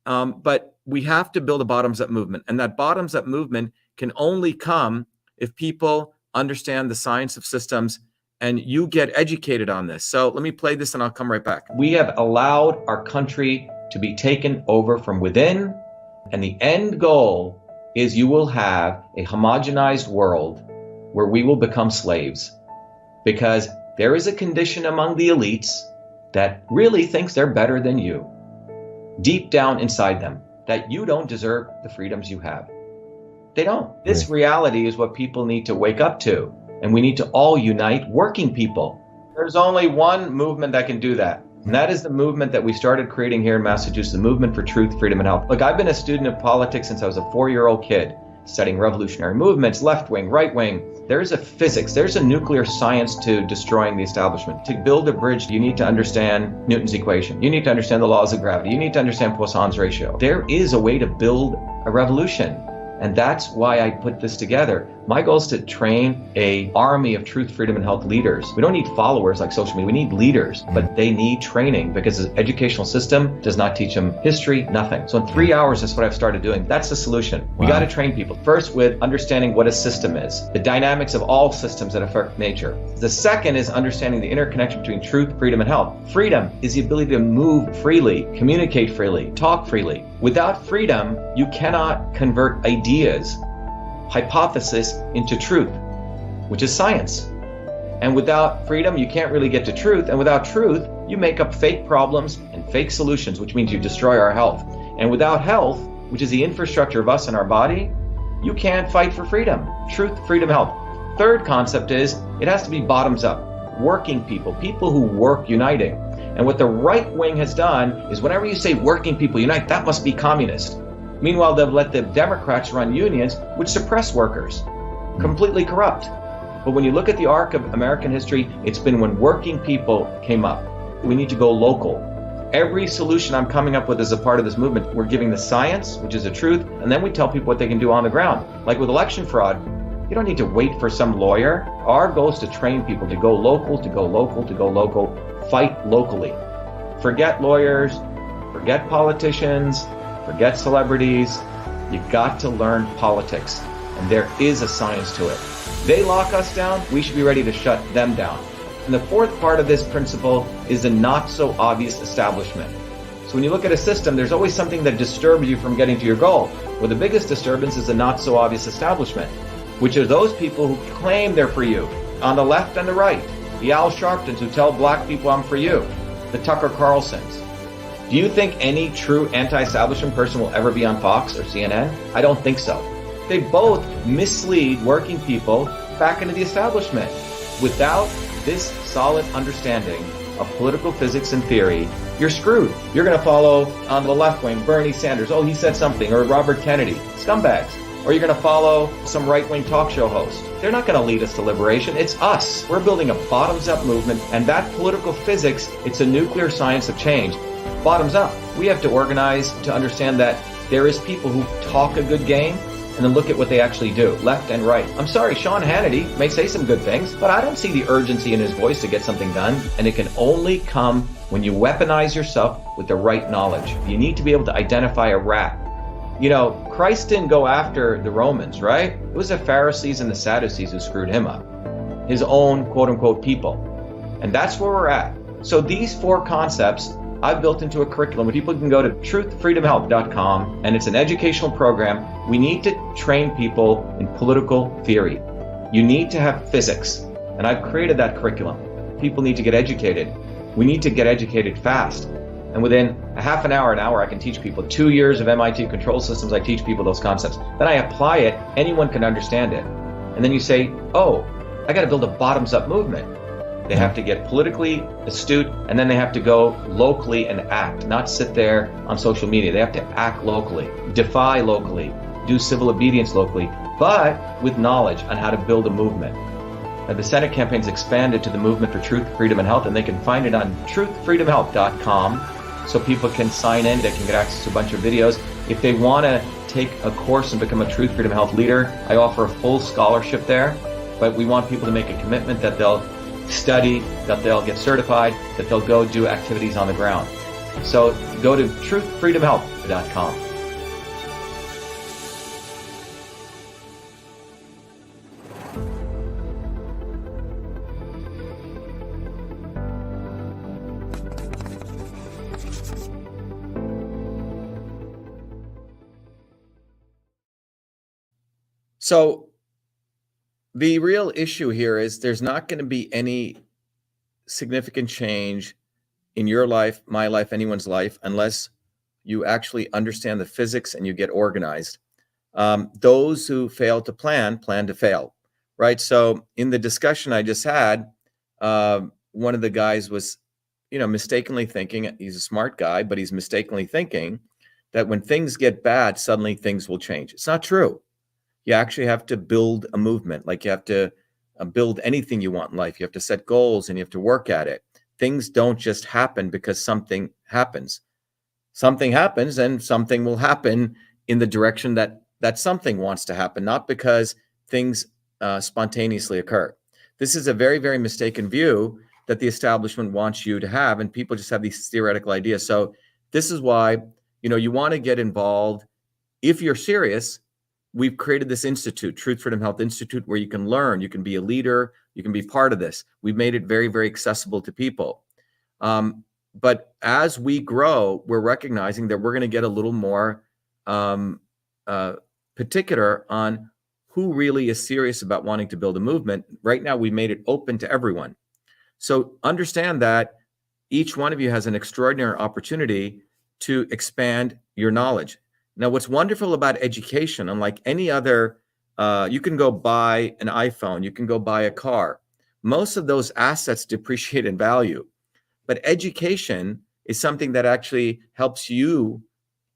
But we have to build a bottoms-up movement. And that bottoms-up movement can only come if people understand the science of systems and you get educated on this. So let me play this and I'll come right back. We have allowed our country to be taken over from within. And the end goal is you will have a homogenized world where we will become slaves. Because there is a condition among the elites that really thinks they're better than you. Deep down inside them, that you don't deserve the freedoms you have. They don't. This reality is what people need to wake up to. And we need to all unite working people. There's only one movement that can do that. And that is the movement that we started creating here in Massachusetts, the movement for truth, freedom, and health. Look, I've been a student of politics since I was a 4-year-old kid. studying revolutionary movements, left wing, right wing. There's a physics, there's a nuclear science to destroying the establishment. To build a bridge, you need to understand Newton's equation. You need to understand the laws of gravity. You need to understand Poisson's ratio. There is a way to build a revolution. And that's why I put this together. My goal is to train an army of truth, freedom, and health leaders. We don't need followers like social media. We need leaders, but they need training because the educational system does not teach them history, nothing. So in 3 hours, that's what I've started doing. That's the solution. We got to train people. First, with understanding what a system is, the dynamics of all systems that affect nature. The second is understanding the interconnection between truth, freedom, and health. Freedom is the ability to move freely, communicate freely, talk freely. Without freedom, you cannot convert ideas, hypothesis into truth, which is science. And without freedom, you can't really get to truth. And without truth, you make up fake problems and fake solutions, which means you destroy our health. And without health, which is the infrastructure of us and our body, you can't fight for freedom. Truth, freedom, health. Third concept is it has to be bottoms up. Working people, people who work uniting. And what the right wing has done is whenever you say working people unite, that must be communist. Meanwhile, they've let the Democrats run unions, which suppress workers, completely corrupt. But when you look at the arc of American history, it's been when working people came up. We need to go local. Every solution I'm coming up with as a part of this movement, we're giving the science, which is the truth, and then we tell people what they can do on the ground. Like with election fraud, you don't need to wait for some lawyer. Our goal is to train people to go local, to go local, to go local, fight locally. Forget lawyers, forget politicians, forget celebrities. You've got to learn politics, and there is a science to it. They lock us down, we should be ready to shut them down. And the fourth part of this principle is the not so obvious establishment. So when you look at a system, there's always something that disturbs you from getting to your goal. Well, the biggest disturbance is the not so obvious establishment, which are those people who claim they're for you, on the left and the right. The Al Sharptons who tell black people I'm for you. The Tucker Carlsons. Do you think any true anti-establishment person will ever be on Fox or CNN? I don't think so. They both mislead working people back into the establishment. Without this solid understanding of political physics and theory, you're screwed. You're going to follow on the left wing Bernie Sanders. Oh, he said something. Or Robert Kennedy. Scumbags. Or you're going to follow some right-wing talk show host. They're not going to lead us to liberation. It's us. We're building a bottoms-up movement, and that political physics, it's a nuclear science of change. Bottoms up. We have to organize to understand that there is people who talk a good game and then look at what they actually do, left and right. I'm sorry, Sean Hannity may say some good things, but I don't see the urgency in his voice to get something done, and it can only come when you weaponize yourself with the right knowledge. You need to be able to identify a rat. You know, Christ didn't go after the Romans, right? It was the Pharisees and the Sadducees who screwed him up. His own quote-unquote people. And that's where we're at. So these four concepts I've built into a curriculum where people can go to truthfreedomhealth.com, and it's an educational program. We need to train people in political theory. You need to have physics, and I've created that curriculum. People need to get educated. We need to get educated fast. And within a half an hour, I can teach people. 2 years of MIT control systems, I teach people those concepts. Then I apply it, anyone can understand it. And then you say, oh, I got to build a bottoms-up movement. They have to get politically astute, and then they have to go locally and act, not sit there on social media. They have to act locally, defy locally, do civil obedience locally, but with knowledge on how to build a movement. Now, the Senate campaign's expanded to the Movement for Truth, Freedom, and Health, and they can find it on truthfreedomhealth.com. So people can sign in, they can get access to a bunch of videos. If they want to take a course and become a Truth, Freedom, Health leader, I offer a full scholarship there. But we want people to make a commitment that they'll study, that they'll get certified, that they'll go do activities on the ground. So go to truthfreedomhealth.com. So the real issue here is there's not going to be any significant change in your life, my life, anyone's life, unless you actually understand the physics and you get organized. Those who fail to plan to fail, right? So in the discussion I just had, one of the guys was, mistakenly thinking, he's a smart guy, but he's mistakenly thinking that when things get bad, suddenly things will change. It's not true. You actually have to build a movement. Like you have to build anything you want in life. You have to set goals and you have to work at it. Things don't just happen because something happens. Something happens and something will happen in the direction that something wants to happen, not because things spontaneously occur. This is a very, very mistaken view that the establishment wants you to have, and people just have these theoretical ideas. So this is why, you want to get involved. If you're serious, we've created this institute, Truth, Freedom, Health Institute, where you can learn, you can be a leader, you can be part of this. We've made it very, very accessible to people. But as we grow, we're recognizing that we're going to get a little more particular on who really is serious about wanting to build a movement. Right now, we made it open to everyone. So understand that each one of you has an extraordinary opportunity to expand your knowledge. Now, what's wonderful about education, unlike any other, you can go buy an iPhone, you can go buy a car. Most of those assets depreciate in value. But education is something that actually helps you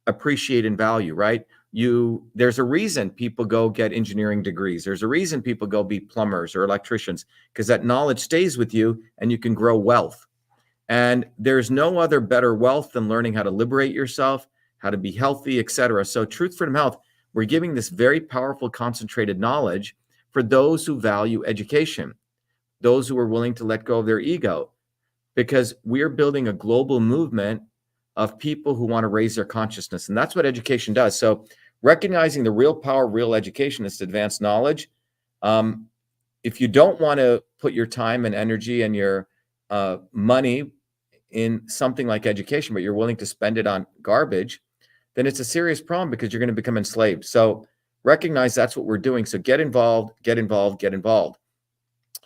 appreciate in value, right? There's a reason people go get engineering degrees. There's a reason people go be plumbers or electricians, because that knowledge stays with you and you can grow wealth. And there's no other better wealth than learning how to liberate yourself, how to be healthy, etc. So Truth, Freedom, Health, we're giving this very powerful, concentrated knowledge for those who value education, those who are willing to let go of their ego, because we're building a global movement of people who want to raise their consciousness. And that's what education does. So recognizing the real power of real education is to advance knowledge. If you don't want to put your time and energy and your money in something like education, but you're willing to spend it on garbage, then it's a serious problem, because you're going to become enslaved. So recognize that's what we're doing. So get involved, get involved, get involved.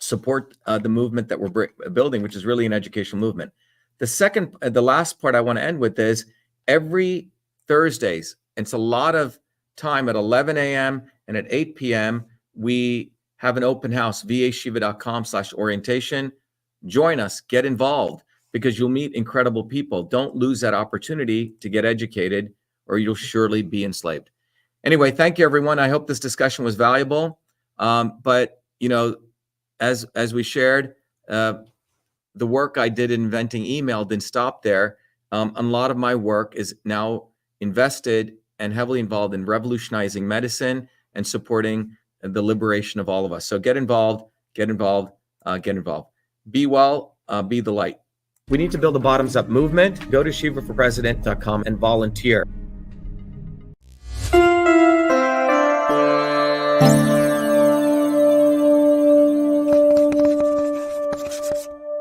Support the movement that we're building, which is really an educational movement. The last part I want to end with is every Thursdays, it's a lot of time, at 11 a.m. and at 8 p.m., we have an open house, vashiva.com/orientation. Join us, get involved, because you'll meet incredible people. Don't lose that opportunity to get educated, or you'll surely be enslaved. Anyway, thank you, everyone. I hope this discussion was valuable. But, as we shared, the work I did in inventing email didn't stop there. A lot of my work is now invested and heavily involved in revolutionizing medicine and supporting the liberation of all of us. So get involved, get involved, get involved. Be well, be the light. We need to build a bottoms-up movement. Go to shivaforpresident.com and volunteer.